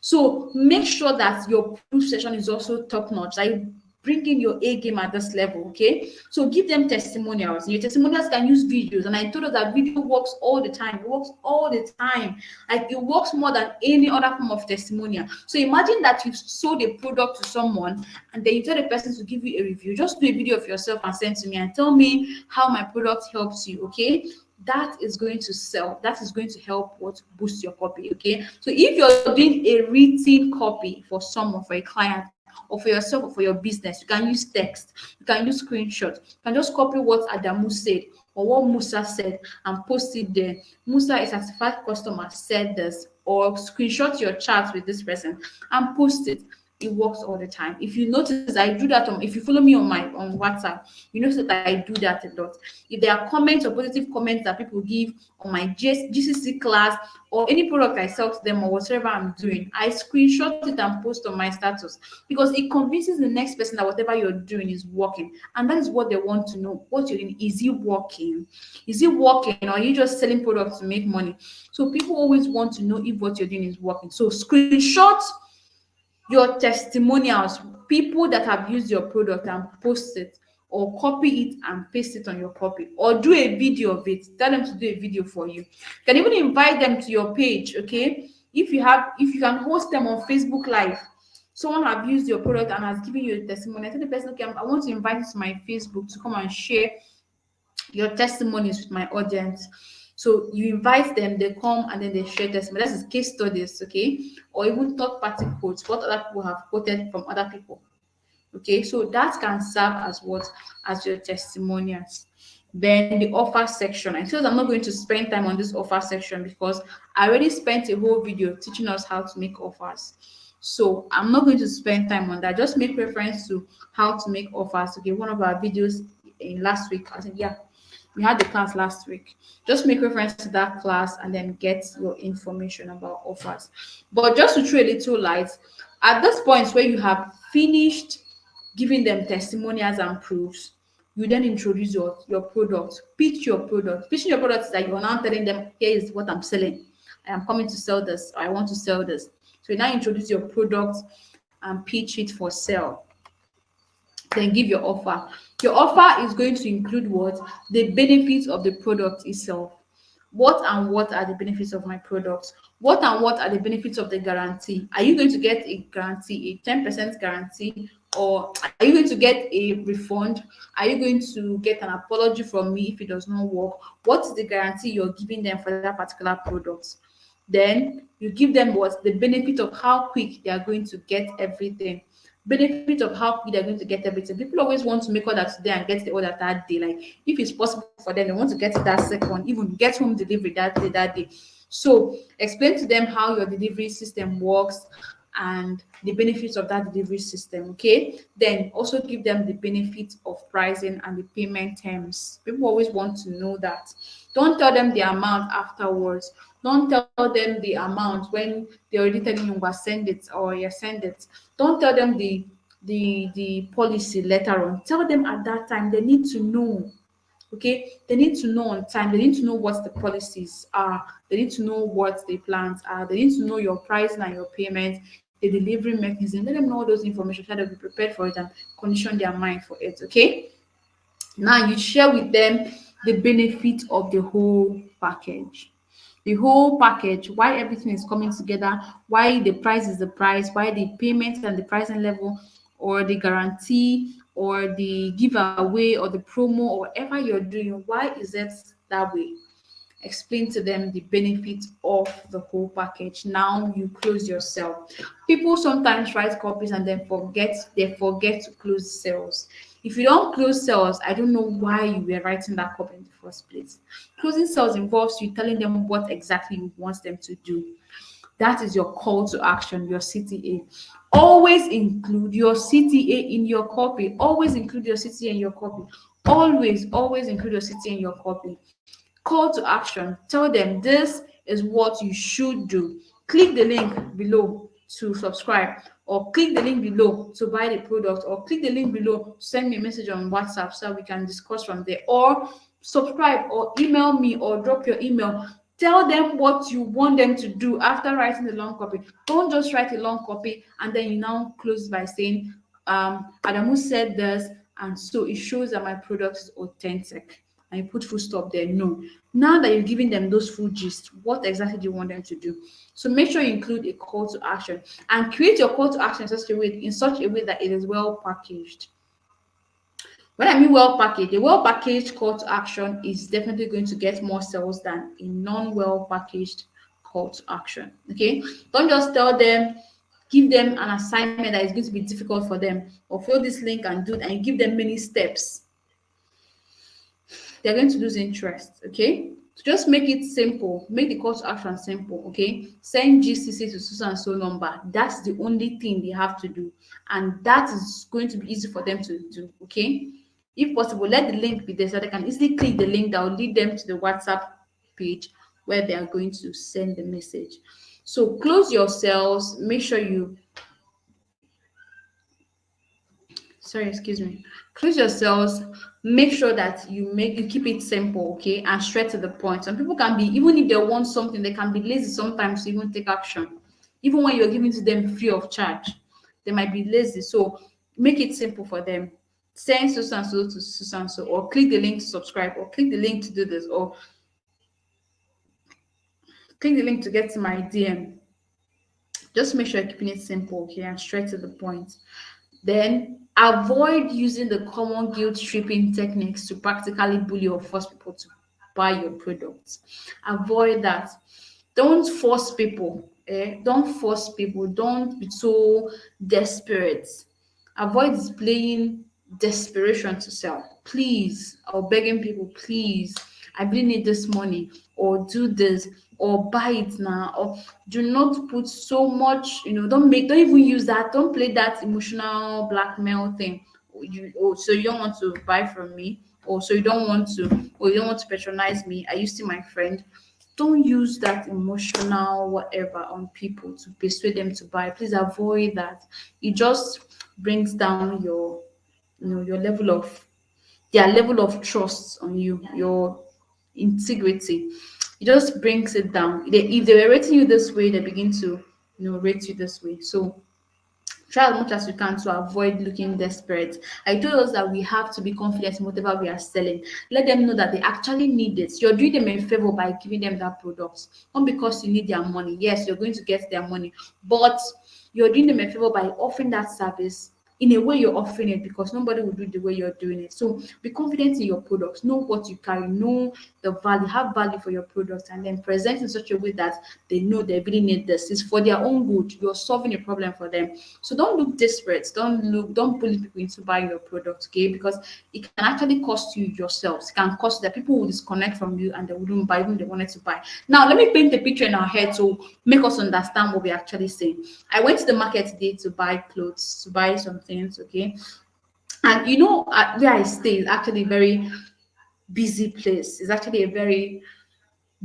So make sure that your proof session is also top notch. Like bring in your A game at this level, okay? So give them testimonials. Your testimonials can use videos, and I told us that video works all the time. It works all the time. Like it works more than any other form of testimonial. So imagine that you've sold a product to someone, and then you tell the person to give you a review. Just do a video of yourself and send to me and tell me how my product helps you, okay? That is going to sell. That is going to help what boost your copy, okay? So if you're doing a written copy for someone, for a client, or for yourself or for your business, you can use text, you can use screenshots, you can just copy what Adamu said or what Musa said and post it there. Musa, a certified customer, said this, or screenshot your chat with this person and post it. It works all the time. If you notice, I do that if you follow me on WhatsApp, you notice that I do that a lot. If there are comments or positive comments that people give on my GCC class or any product I sell to them or whatever I'm doing, I screenshot it and post on my status because it convinces the next person that whatever you're doing is working. And that is what they want to know. What you're doing, is it working? Is it working, or are you just selling products to make money? So people always want to know if what you're doing is working. So screenshot your testimonials, people that have used your product, and post it, or copy it and paste it on your copy, or do a video of it. Tell them to do a video for you. You can even invite them to your page, okay? If you can host them on Facebook Live. Someone have used your product and has given you a testimony. I tell the person, okay, I want to invite you to my Facebook to come and share your testimonies with my audience. So you invite them, they come and then they share testimony. That's case studies, okay? Or even third party quotes, what other people have quoted from other people. Okay, so that can serve as what? As your testimonials. Then the offer section. I suppose I'm not going to spend time on this offer section because I already spent a whole video teaching us how to make offers. So I'm not going to spend time on that. Just make reference to how to make offers. Okay, one of our videos in last week, I think, yeah, we had the class last week. Just make reference to that class and then get your information about offers. But just to throw a little light, at this point where you have finished giving them testimonials and proofs, you then introduce your product. Pitch your product. Pitching your product is that you're now telling them, here is what I'm selling. I am coming to sell this. I want to sell this. So you now introduce your product and pitch it for sale. Then give your offer. Your offer is going to include what? The benefits of the product itself. What and what are the benefits of my product? What and what are the benefits of the guarantee? Are you going to get a guarantee, a 10% guarantee, or are you going to get a refund? Are you going to get an apology from me if it does not work? What is the guarantee you're giving them for that particular product? Then you give them what? The benefit of how quick they are going to get everything. Benefit of how quick they're going to get everything. People always want to make order today and get the order that day. Like if it's possible for them, they want to get it that second, even get home delivery that day. So explain to them how your delivery system works and the benefits of that delivery system. Okay. Then also give them the benefits of pricing and the payment terms. People always want to know that. Don't tell them the amount afterwards. Don't tell them the amount when they're already telling you, well, send it or you send it. Don't tell them the policy later on. Tell them at that time. They need to know. Okay, they need to know on time. They need to know what the policies are. They need to know what the plans are. They need to know your pricing and your payment, the delivery mechanism. Let them know all those information so they'll be prepared for it and condition their mind for it. Okay. Now you share with them the benefit of the whole package. The whole package, why everything is coming together, why the price is the price, why the payment and the pricing level, or the guarantee, or the giveaway, or the promo, or whatever you're doing, why is it that way? Explain to them the benefits of the whole package. Now you close your sale. People sometimes write copies and then they forget to close sales. If you don't close sales, I don't know why you were writing that copy in the first place. Closing sales involves you telling them what exactly you want them to do. That is your call to action, your CTA. Always include your CTA in your copy. Always include your CTA in your copy. Always include your CTA in your copy. Call to action. Tell them this is what you should do. Click the link below to subscribe, or click the link below to buy the product, or click the link below to send me a message on WhatsApp so we can discuss from there, or subscribe, or email me, or drop your email. Tell them what you want them to do after writing the long copy. Don't just write a long copy and then you now close by saying, Adamu said this, and so it shows that my product is authentic. And you put full stop there. No. Now that you're giving them those full gist, what exactly do you want them to do? So make sure you include a call to action and create your call to action in such a way that it is well packaged. When I mean well packaged, a well packaged call to action is definitely going to get more sales than a non-well packaged call to action. Okay, don't just tell them, give them an assignment that is going to be difficult for them, or fill this link and do it, and give them many steps. They're going to lose interest. Okay, so just make it simple. Make the call to action simple. Okay, send GCC to so and so number. That's the only thing they have to do, and that is going to be easy for them to do. Okay, if possible, let the link be there so they can easily click the link that will lead them to the WhatsApp page where they are going to send the message. So close your sales. Make sure you close your sales. Make sure that you keep it simple, okay, and straight to the point. Some people can be, even if they want something, they can be lazy sometimes to even take action. Even when you're giving to them free of charge, they might be lazy. So make it simple for them. Send so and so to so and so, or click the link to subscribe, or click the link to do this, or click the link to get to my DM. Just make sure you're keeping it simple, okay, and straight to the point. Then avoid using the common guilt tripping techniques to practically bully or force people to buy your products. Avoid that. Don't force people. Don't force people. Don't be so desperate. Avoid displaying desperation to sell. Please, or begging people, please, I really need this money, or do this, or buy it now, or do not put so much, don't even use that, don't play that emotional blackmail thing. So you don't want to buy from me, or so you don't want to, or you don't want to patronize me. Are you still my friend? Don't use that emotional whatever on people to persuade them to buy. Please avoid that. It just brings down your level of their level of trust on you, your integrity. It just brings it down. If they were rating you this way, they begin to rate you this way. So try as much as you can to avoid looking desperate. I told us that we have to be confident in whatever we are selling. Let them know that they actually need it. You're doing them a favor by giving them that product, not because you need their money. Yes, you're going to get their money, but you're doing them a favor by offering that service in a way you're offering it, because nobody will do it the way you're doing it. So be confident in your products, know what you carry, know the value, have value for your products, and then present in such a way that they know they really need this. It's for their own good. You're solving a problem for them. So don't look desperate. Don't bully people into buying your product, okay? Because it can actually cost you yourselves. It can cost that people will disconnect from you and they wouldn't buy even they wanted to buy. Now let me paint a picture in our head to make us understand what we're actually saying. I went to the market today to buy clothes, to buy some things, okay? And where I stay is actually a very busy place. It's actually a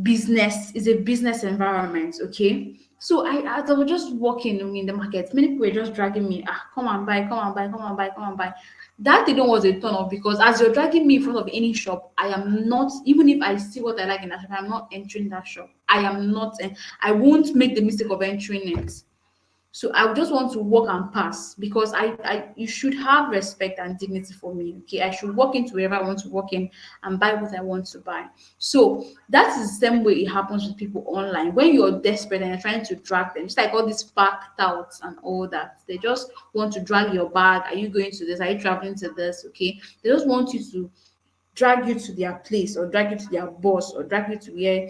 business environment, okay? So as I was just walking in the market, many people were just dragging me, come and buy, come and buy, come and buy, come and buy. That thing was a turn off, because as you're dragging me in front of any shop, I am not, even if I see what I like in that shop, I'm not entering that shop. I am not, and I won't make the mistake of entering it. So I just want to walk and pass, because you should have respect and dignity for me. Okay, I should walk into wherever I want to walk in and buy what I want to buy. So that is the same way it happens with people online. When you're desperate and you're trying to drag them, it's like all these packed outs and all that. They just want to drag your bag. Are you going to this? Are you traveling to this? Okay. They just want you to drag you to their place, or drag you to their boss, or drag you to where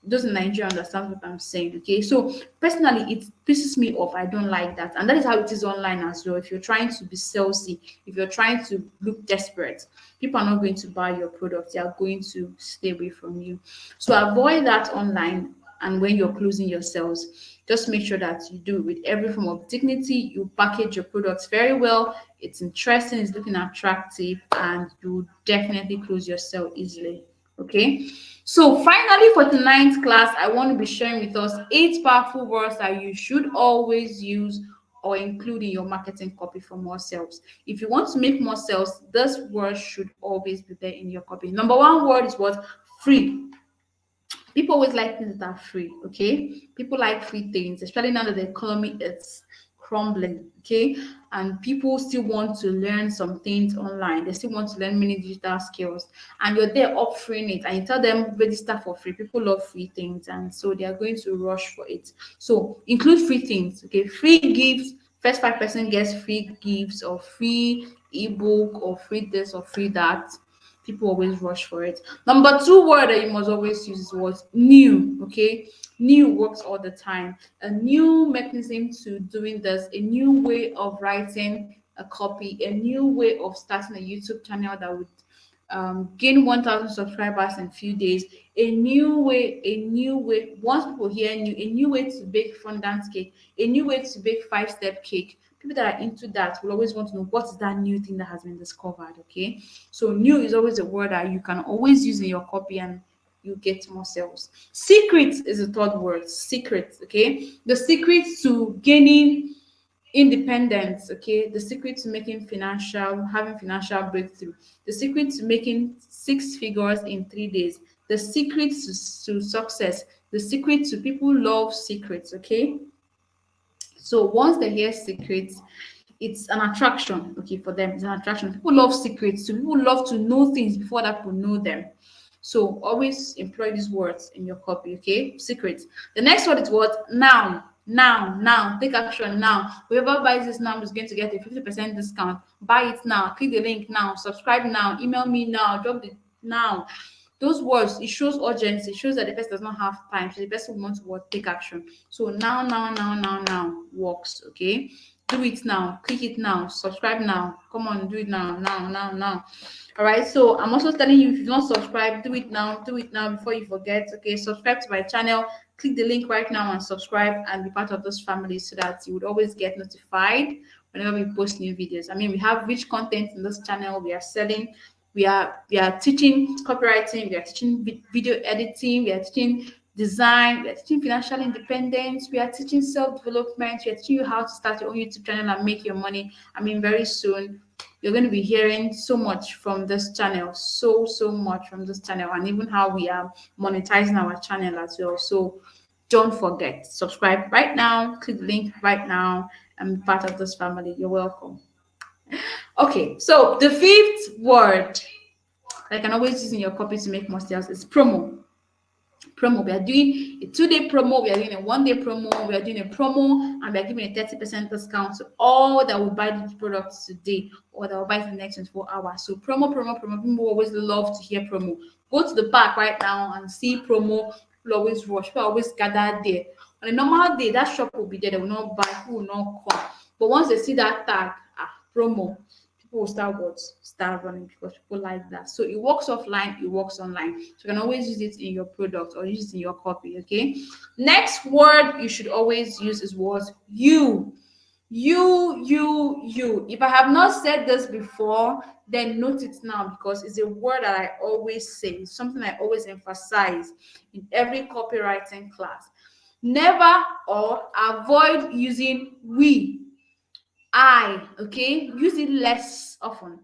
those in Nigeria understand what I'm saying. Okay, so personally, it pisses me off. I don't like that, and that is how it is online as well. If you're trying to be salesy, if you're trying to look desperate, people are not going to buy your product. They are going to stay away from you. So avoid that online, and when you're closing your sales, just make sure that you do it with every form of dignity. You package your products very well. It's interesting, it's looking attractive, and you definitely close your sale easily. Okay. So finally, for tonight's class, I want to be sharing with us 8 powerful words that you should always use or include in your marketing copy for more sales. If you want to make more sales, this word should always be there in your copy. Number 1 word is what? Free. People always like things that are free, okay? People like free things, especially now that the economy is crumbling, okay? And people still want to learn some things online. They still want to learn many digital skills. And you're there offering it, and you tell them register for free. People love free things, and so they are going to rush for it. So include free things, okay? Free gifts. First 5% gets free gifts, or free ebook, or free this, or free that. People always rush for it. Number 2 word that you must always use is what? New. Okay, new works all the time. A new mechanism to doing this, a new way of writing a copy, a new way of starting a YouTube channel that would gain 1,000 subscribers in a few days. A new way. Once people hear new, a new way to bake fondant cake, a new way to bake 5-step cake. People that are into that will always want to know what is that new thing that has been discovered. Okay, so new is always a word that you can always use in your copy, and you get more sales. Secret is the 3rd word. Secret. Okay, the secret to gaining independence, okay, the secret to having financial breakthrough, the secret to making 6 figures in 3 days, the secret to success, the secret to people love secrets. Okay, so once they hear secrets, it's an attraction. Okay, for them, it's an attraction. People love secrets, so people love to know things before that people know them. So always employ these words in your copy. Okay, secrets. The next word is what? Now. Now, take action now. Whoever buys this now is going to get a 50% discount. Buy it now. Click the link now. Subscribe now. Email me now. Drop the now. Those words, it shows urgency. It shows that the person does not have time. So the person wants to take action. So now works. Okay. Do it now. Click it now. Subscribe now. Come on, do it now. Now. All right. So I'm also telling you, if you don't subscribe, do it now. Do it now before you forget. Okay. Subscribe to my channel. Click the link right now and subscribe and be part of this family so that you would always get notified whenever we post new videos. I mean, we have rich content in this channel. We are selling. We are teaching copywriting. We are teaching video editing. We are teaching design. We are teaching financial independence. We are teaching self-development. We are teaching you how to start your own YouTube channel and make your money. I mean, very soon you're going to be hearing so much from this channel, so much from this channel, and even how we are monetizing our channel as well. So don't forget, subscribe right now, click the link right now, and be part of this family. You're welcome. Okay, so the fifth word that I can always use in your copy to make more sales is promo. Promo. We are doing a 2-day promo, we are doing a 1-day promo, we are doing a promo, and we are giving a 30% discount to all that will buy the products today or that will buy it in the next 24 hours. So promo. People always love to hear promo. Go to the park right now and see promo. People always rush, people always gather there. On a normal day, that shop will be there, they will not buy, people will not come. But once they see that tag, promo, people will start running because people like that. So it works offline, it works online. So you can always use it in your product or use it in your copy. Okay. Next word you should always use is what? You. If I have not said this before, then note it now because it's a word that I always say. It's something I always emphasize in every copywriting class. Never or avoid using we, I. Okay, use it less often.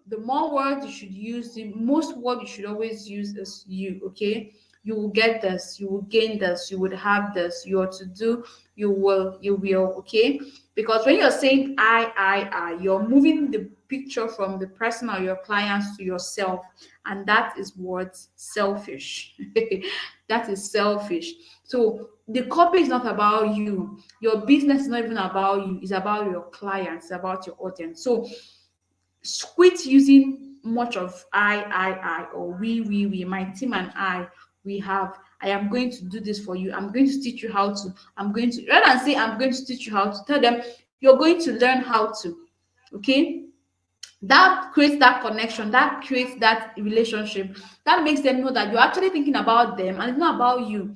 The more words you should use, the most word you should always use is you. Okay, you will get this, you will gain this, you would have this, you are to do, you will. Okay, because when you're saying I, you're moving the picture from the person or your clients to yourself, and that is what's selfish. That is selfish. So the copy is not about you, your business is not even about you, it's about your clients, it's about your audience. So quit using much of I or we, my team and I am going to do this for you, I'm going to teach you how to, I'm going to, rather than say I'm going to teach you how to, tell them you're going to learn how to. Okay, that creates that connection, that creates that relationship, that makes them know that you're actually thinking about them and it's not about you.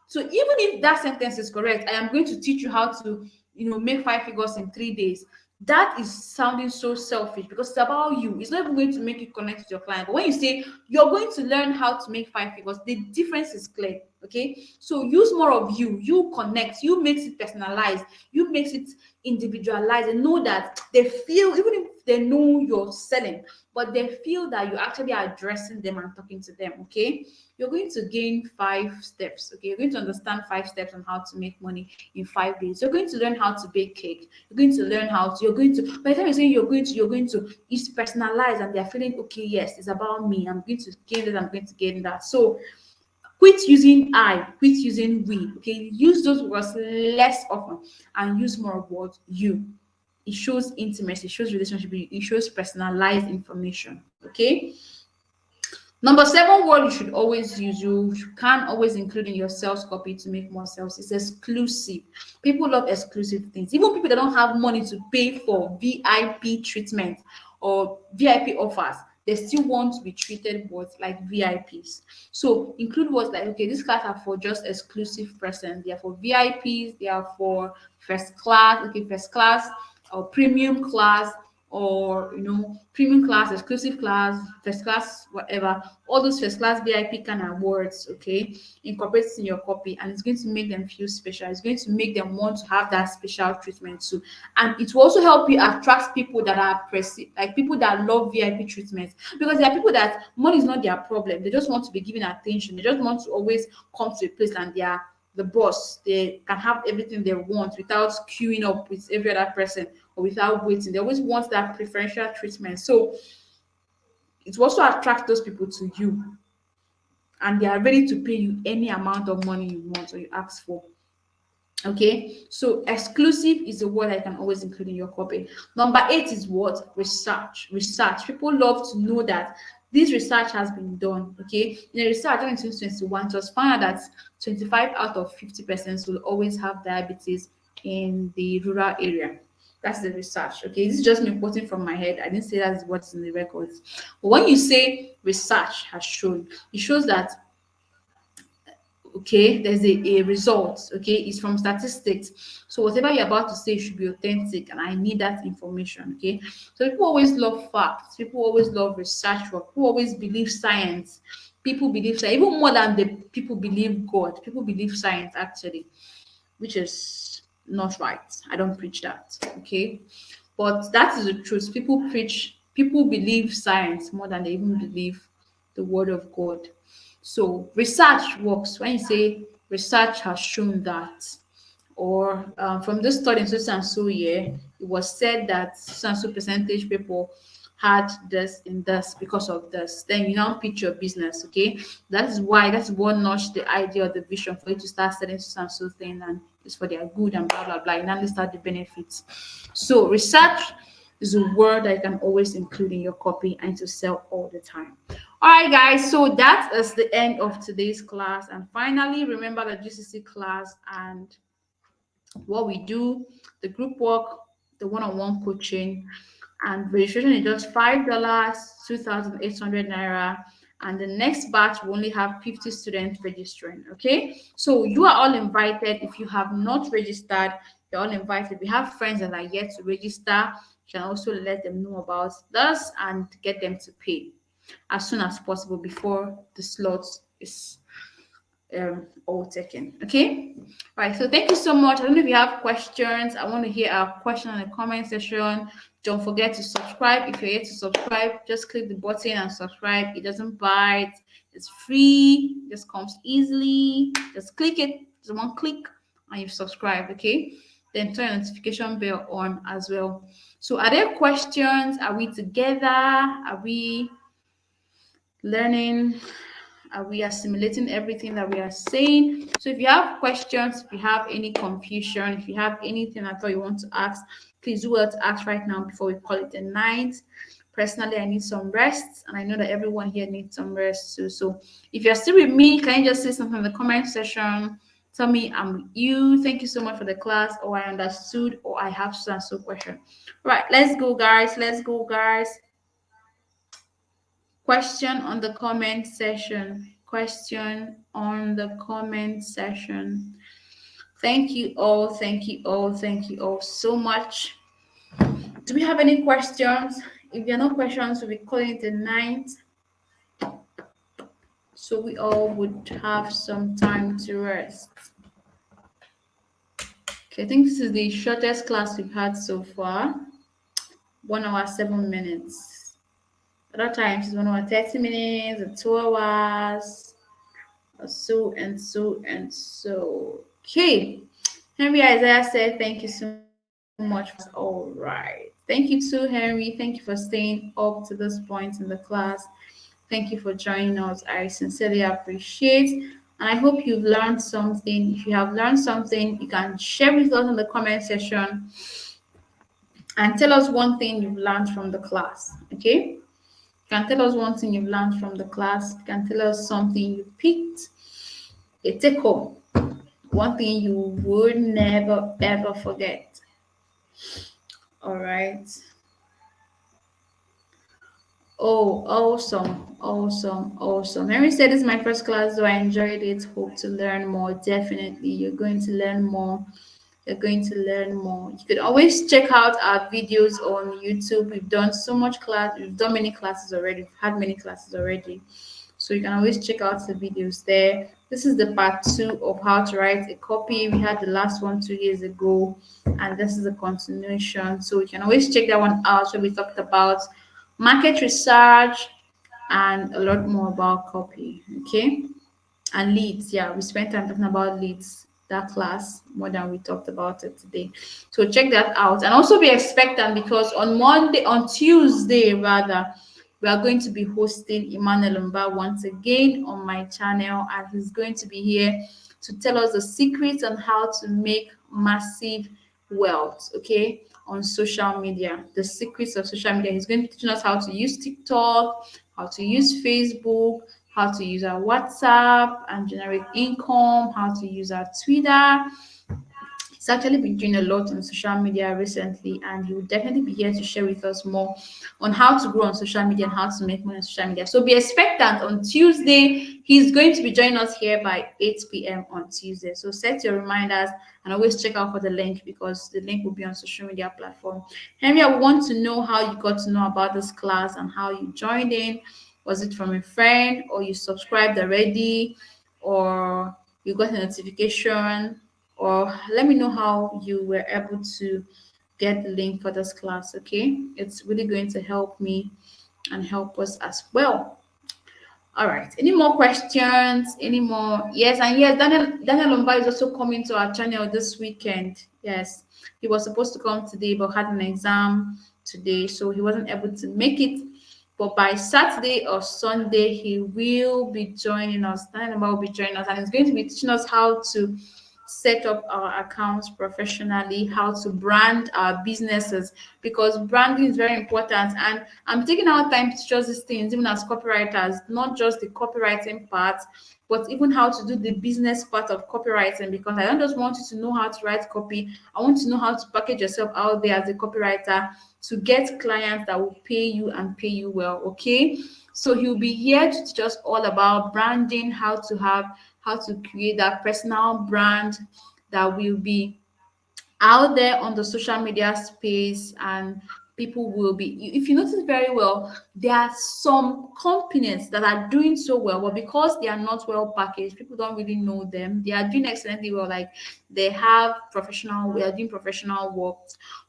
So even if that sentence is correct, I am going to teach you how to, make 5 figures in 3 days. That is sounding so selfish because it's about you. It's not even going to make you connect with your client. But when you say you're going to learn how to make 5 figures, the difference is clear. Okay, so use more of you. You connect. You makes it personalized. You makes it individualized, and know that they feel, even if they know you're selling, but they feel that you're actually addressing them and talking to them. Okay, you're going to gain 5 steps. Okay, you're going to understand 5 steps on how to make money in 5 days. You're going to learn how to bake cake. You're going to learn how to, by the time you're saying you're going to, it's personalized and they're feeling, okay, yes, it's about me. I'm going to gain this, I'm going to gain that. So quit using I, quit using we. Okay, use those words less often and use more of what? You. It shows intimacy, it shows relationship, it shows personalized information. Okay. Number 7 word you should always use, you can always include in your sales copy to make more sales, is exclusive. People love exclusive things. Even people that don't have money to pay for VIP treatment or VIP offers, they still want to be treated with like VIPs. So include words like, okay, these class are for just exclusive persons. They are for VIPs. They are for first class. Okay, first class or premium class, or premium class, exclusive class, first class, whatever. All those first class VIP kind of words. Okay, incorporate it in your copy, and it's going to make them feel special. It's going to make them want to have that special treatment too, and it will also help you attract people that are like people that love VIP treatment, because there are people that money is not their problem. They just want to be given attention. They just want to always come to a place and they are the boss. They can have everything they want without queuing up with every other person or without waiting. They always want that preferential treatment. So it will also attract those people to you, and they are ready to pay you any amount of money you want or you ask for. Okay, so exclusive is a word I can always include in your copy. Number 8 is what? Research. People love to know that this research has been done. Okay, in a research done in 2021, it was found out that 25 out of 50 persons will always have diabetes in the rural area. That's the research. Okay, this is just me quoting from my head. I didn't say that's what's in the records. But when you say research has shown, it shows that, okay, there's a result. Okay, it's from statistics. So whatever you're about to say should be authentic, and I need that information. Okay, so people always love facts, people always love research work, people always believe science, people believe science even more than the people believe God. People believe science actually, which is not right. I don't preach that. Okay, but that is the truth. People believe science more than they even believe the word of God. So research works. When you say research has shown that, or from this study in so and so year, it was said that so and so percentage people had this in this because of this. Then you now pitch your business, okay? That's what notched the idea or the vision for you to start selling so and so thing, and it's for their good and blah blah blah. You now list out the benefits. So research is a word that you can always include in your copy and to sell all the time. All right, guys, so that is the end of today's class. And finally, remember the GCC class and what we do, the group work, the one-on-one coaching, and registration is just $5, 2,800 naira. And the next batch will only have 50 students registering. Okay, so you are all invited. If you have not registered, you're all invited. If you have friends that are yet to register, you can also let them know about this and get them to pay as soon as possible before the slot is all taken. Okay, all right, so thank you so much. I don't know if you have questions. I want to hear our question in the comment section. Don't forget to subscribe. If you're yet to subscribe, just click the button and subscribe. It doesn't bite, it's free, it just comes easily. Just click it, just one click and you've subscribed. Okay, then turn your notification bell on as well. So are there questions? Are we together? Are we learning? Are we assimilating everything that we are saying? So if you have questions, if you have any confusion, if you have anything at all you want to ask, please do well to ask right now before we call it a night. Personally, I need some rest, and I know that everyone here needs some rest too. So if you're still with me, can you just say something in the comment section? Tell me I'm with you. Thank you so much for the class, or I understood, or I have so and so question. Right, let's go, guys. Let's go, guys. Question on the comment section. Question on the comment section. Thank you all. Thank you all. Thank you all so much. Do we have any questions? If there are no questions, we'll be calling it a night. So we all would have some time to rest. Okay, I think this is the shortest class we've had so far. 1 hour, 7 minutes. Other times it's 1 hour, 30 minutes, or 2 hours, or so and so and so. Okay. Henry Isaiah said, thank you so much. All right. Thank you too, Henry. Thank you for staying up to this point in the class. Thank you for joining us. I sincerely appreciate. And I hope you've learned something. If you have learned something, you can share with us in the comment section and tell us one thing you've learned from the class. Okay? You can tell us one thing you've learned from the class. You can tell us something you picked, a take home, one thing you would never ever forget. All right. Oh, awesome. Mary said, this is my first class, so I enjoyed it. Hope to learn more. Definitely, you're going to learn more. You're going to learn more. You could always check out our videos on YouTube. We've done so much class. We've done many classes already. We've had many classes already. So you can always check out the videos there. This is the part 2 of how to write a copy. We had the last one 2 years ago, and this is a continuation. So you can always check that one out. So we talked about market research and a lot more about copy. Okay, and leads. Yeah, we spent time talking about leads, that class, more than we talked about it today. So check that out, and also be expectant, because on Tuesday rather, we are going to be hosting Emmanuel Mba once again on my channel, and he's going to be here to tell us the secrets on how to make massive wealth, okay, on social media. The secrets of social media. He's going to teach us how to use TikTok, how to use Facebook, how to use our WhatsApp and generate income, how to use our Twitter. He's actually been doing a lot on social media recently, and he will definitely be here to share with us more on how to grow on social media and how to make money on social media. So be expectant on Tuesday. He's going to be joining us here by 8 p.m. on Tuesday. So set your reminders and always check out for the link, because the link will be on social media platform. Henry, I want to know how you got to know about this class and how you joined in. Was it from a friend, or you subscribed already, or you got a notification, or let me know how you were able to get the link for this class. Okay, it's really going to help me and help us as well. All right, any more questions? Any more? Yes, and yes, Daniel Lumba is also coming to our channel this weekend. Yes, he was supposed to come today but had an exam today, so he wasn't able to make it. But by Saturday or Sunday, he will be joining us. Daniel Lumba will be joining us, and he's going to be teaching us how to set up our accounts professionally, how to brand our businesses, because branding is very important. And I'm taking our time to teach us these things, even as copywriters, not just the copywriting part, but even how to do the business part of copywriting, because I don't just want you to know how to write copy. I want you to know how to package yourself out there as a copywriter to get clients that will pay you and pay you well. Okay, so he'll be here to teach us all about branding, how to create that personal brand that will be out there on the social media space, and people will be, if you notice very well, there are some companies that are doing so well, but because they are not well packaged, people don't really know them. They are doing excellently well, like they have professional, we are doing professional work,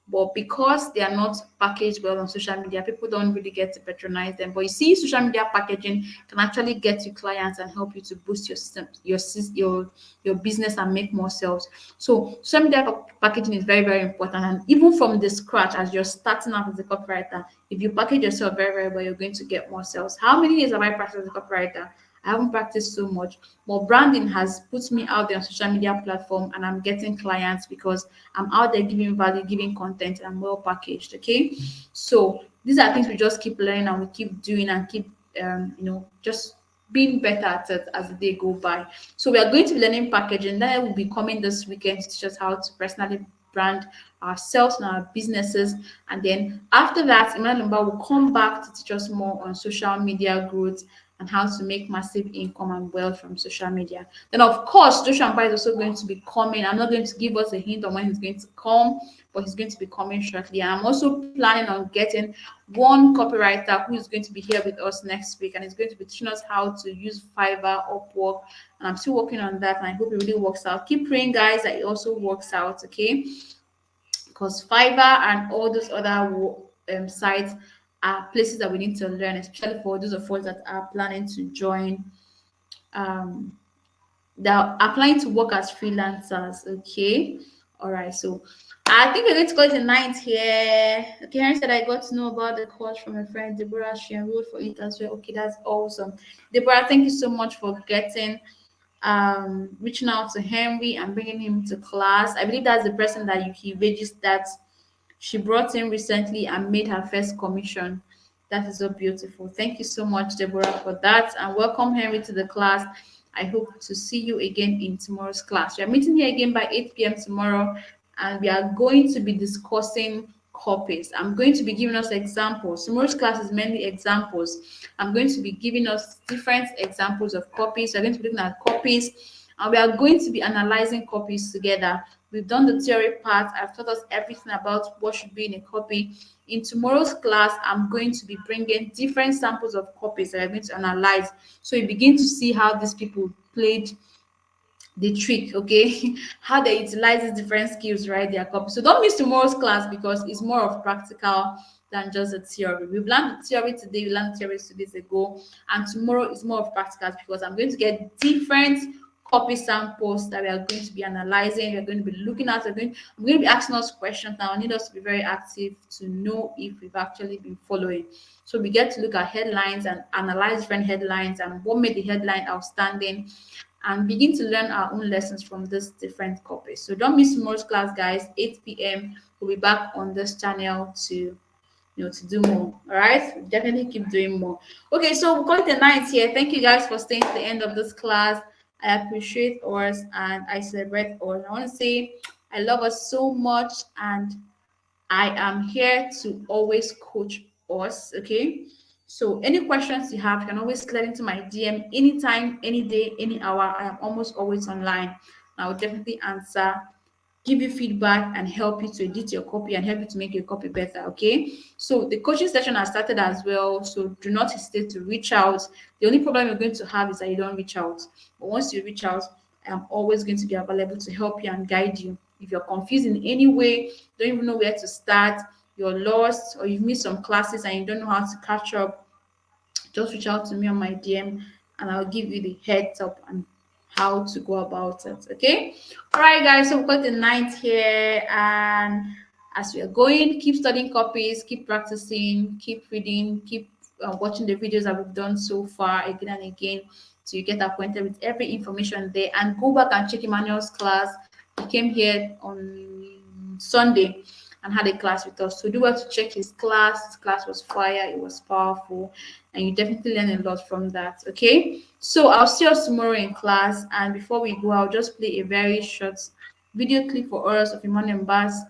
but because they are not packaged well on social media, people don't really get to patronize them. But you see, social media packaging can actually get you clients and help you to boost your system, your business, and make more sales. So social media packaging is very, very important. And even from the scratch, as you're starting out as a copywriter, if you package yourself very, very well, you're going to get more sales. How many years have I practiced as a copywriter? I haven't practiced so much, but branding has put me out there on social media platform, and I'm getting clients because I'm out there giving value, giving content, and I'm well packaged. Okay, so these are things we just keep learning and we keep doing and keep just being better at it as the day go by. So we are going to be learning packaging. That will be coming this weekend to teach us how to personally brand ourselves and our businesses. And then after that, Emmanuel Lumba will come back to teach us more on social media growth and how to make massive income and wealth from social media. Then, of course, Joshua Mpai is also going to be coming. I'm not going to give us a hint on when he's going to come, but he's going to be coming shortly. And I'm also planning on getting one copywriter who is going to be here with us next week, and he's going to be teaching us how to use Fiverr, Upwork, and I'm still working on that, and I hope it really works out. Keep praying, guys, that it also works out, okay? Because Fiverr and all those other sites are places that we need to learn, especially for those of us that are planning to join, that are planning to work as freelancers. Okay, all right. So I think we're going to call it a night here. Okay, Henry said I got to know about the course from a friend, Deborah. She enrolled for it as well. Okay, that's awesome. Deborah, thank you so much for reaching out to Henry and bringing him to class. I believe that's the person that he registered. She brought in recently and made her first commission. That is so beautiful. Thank you so much, Deborah, for that. And welcome Henry to the class. I hope to see you again in tomorrow's class. We are meeting here again by 8 p.m. tomorrow, and we are going to be discussing copies. I'm going to be giving us examples. Tomorrow's class is mainly examples. I'm going to be giving us different examples of copies. We're going to be looking at copies, and we are going to be analyzing copies together. We've done the theory part. I've taught us everything about what should be in a copy. In tomorrow's class, I'm going to be bringing different samples of copies that I'm going to analyze, so you begin to see how these people played the trick, okay? How they utilize these different skills, right? Their copy. So don't miss tomorrow's class, because it's more of practical than just a theory. We've learned the theory today, we learned theory 2 days ago, and tomorrow is more of practicals, because I'm going to get different copy samples that we are going to be analyzing. We're going to be looking at. I'm going to be asking us questions now. I need us to be very active to know if we've actually been following. So we get to look at headlines and analyze different headlines and what made the headline outstanding, and begin to learn our own lessons from these different copies. So don't miss tomorrow's class, guys. 8 p.m. We'll be back on this channel to to do more. All right, definitely keep doing more. Okay, so we'll call it a night here. Thank you guys for staying to the end of this class. I appreciate ours and I celebrate ours. I want to say I love us so much, and I am here to always coach us. Okay. So any questions you have, you can always slide into my DM anytime, any day, any hour. I am almost always online. I will definitely answer, give you feedback, and help you to edit your copy and help you to make your copy better. Okay. So the coaching session has started as well. So do not hesitate to reach out. The only problem you're going to have is that you don't reach out. But once you reach out, I am always going to be available to help you and guide you. If you're confused in any way, don't even know where to start, you're lost, or you've missed some classes and you don't know how to catch up, just reach out to me on my DM and I'll give you the heads up on how to go about it. Okay. All right, guys. So we've got the ninth here, and as we are going, keep studying copies, keep practicing, keep reading, keep watching the videos that we've done so far again and again, so you get acquainted with every information there. And go back and check Emmanuel's class. He came here on Sunday and had a class with us. So do well to check his class. His class was fire, it was powerful, and you definitely learn a lot from that. Okay. So I'll see us tomorrow in class. And before we go, I'll just play a very short video clip for us of Emmanuel Bass,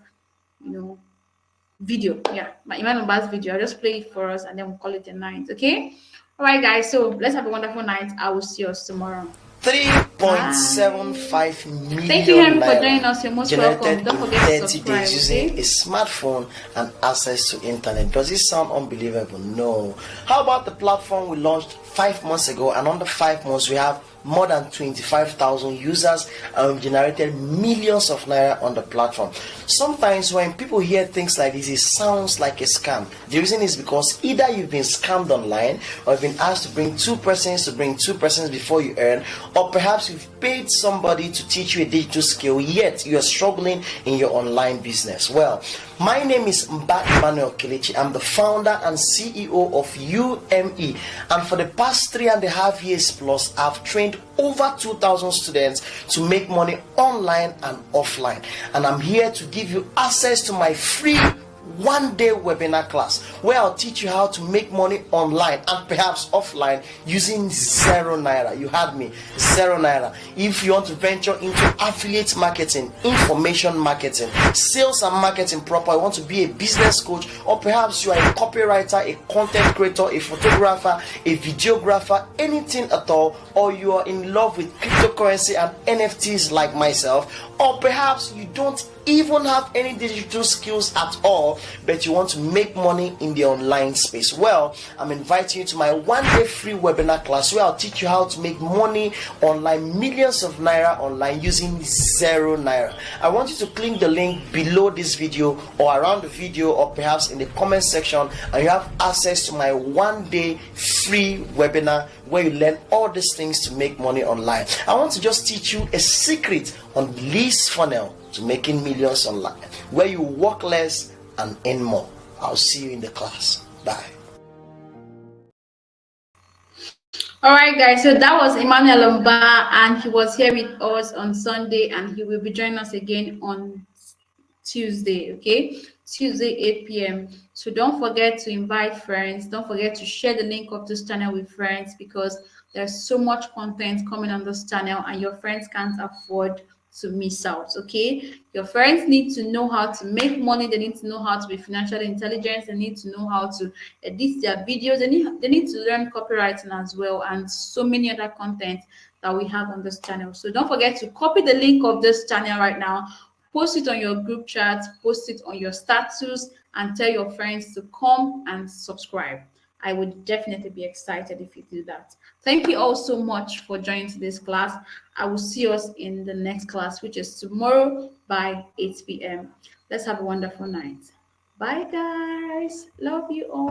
video. Yeah, my Emmanuel Bass video. I'll just play it for us and then we'll call it a night. Okay. All right, guys. So let's have a wonderful night. I will see us tomorrow. 3.75 million Thank you, Henry, for naira joining us. You're most welcome. generated Don't in forget to 30 subscribe. days using Okay? a smartphone and access to internet. Does it sound unbelievable? No. How about the platform we launched 5 months ago, and under 5 months we have more than 25,000 users and we've generated millions of naira on the platform. Sometimes when people hear things like this, it sounds like a scam. The reason is because either you've been scammed online, or you've been asked to bring two persons before you earn, or perhaps you've paid somebody to teach you a digital skill, yet you are struggling in your online business. Well, my name is Mba Emmanuel Kelechi. I'm the founder and CEO of UME, and for the past 3.5 years plus, I've trained over 2,000 students to make money online and offline, and I'm here to give you access to my free one-day webinar class where I'll teach you how to make money online and perhaps offline using 0 naira. You heard me, 0 naira. If you want to venture into affiliate marketing, information marketing, sales and marketing proper, you want to be a business coach, or perhaps you are a copywriter, a content creator, a photographer, a videographer, anything at all, or you are in love with cryptocurrency and NFTs like myself, or perhaps you don't even have any digital skills at all, but you want to make money in the online space. Well, I'm inviting you to my one-day free webinar class where I'll teach you how to make money online, millions of naira online using 0 naira. I want you to click the link below this video or around the video, or perhaps in the comment section, and you have access to my one-day free webinar where you learn all these things to make money online. I want to just teach you a secret on leads funnel to making millions online, where you work less and earn more. I'll see you in the class. Bye. All right, guys. So that was Emmanuel Mba, and he was here with us on Sunday, and he will be joining us again on Tuesday. Okay, Tuesday 8 p.m. So don't forget to invite friends. Don't forget to share the link of this channel with friends, because there's so much content coming on this channel and your friends can't afford to miss out. Okay, your friends need to know how to make money. They need to know how to be financially intelligent. They need to know how to edit their videos. They need to learn copywriting as well, and so many other content that we have on this channel. So don't forget to copy the link of this channel right now, post it on your group chat, post it on your status, and tell your friends to come and subscribe. I would definitely be excited if you do that. Thank you all so much for joining today's class. I will see us in the next class, which is tomorrow by 8 p.m. Let's have a wonderful night. Bye, guys. Love you all.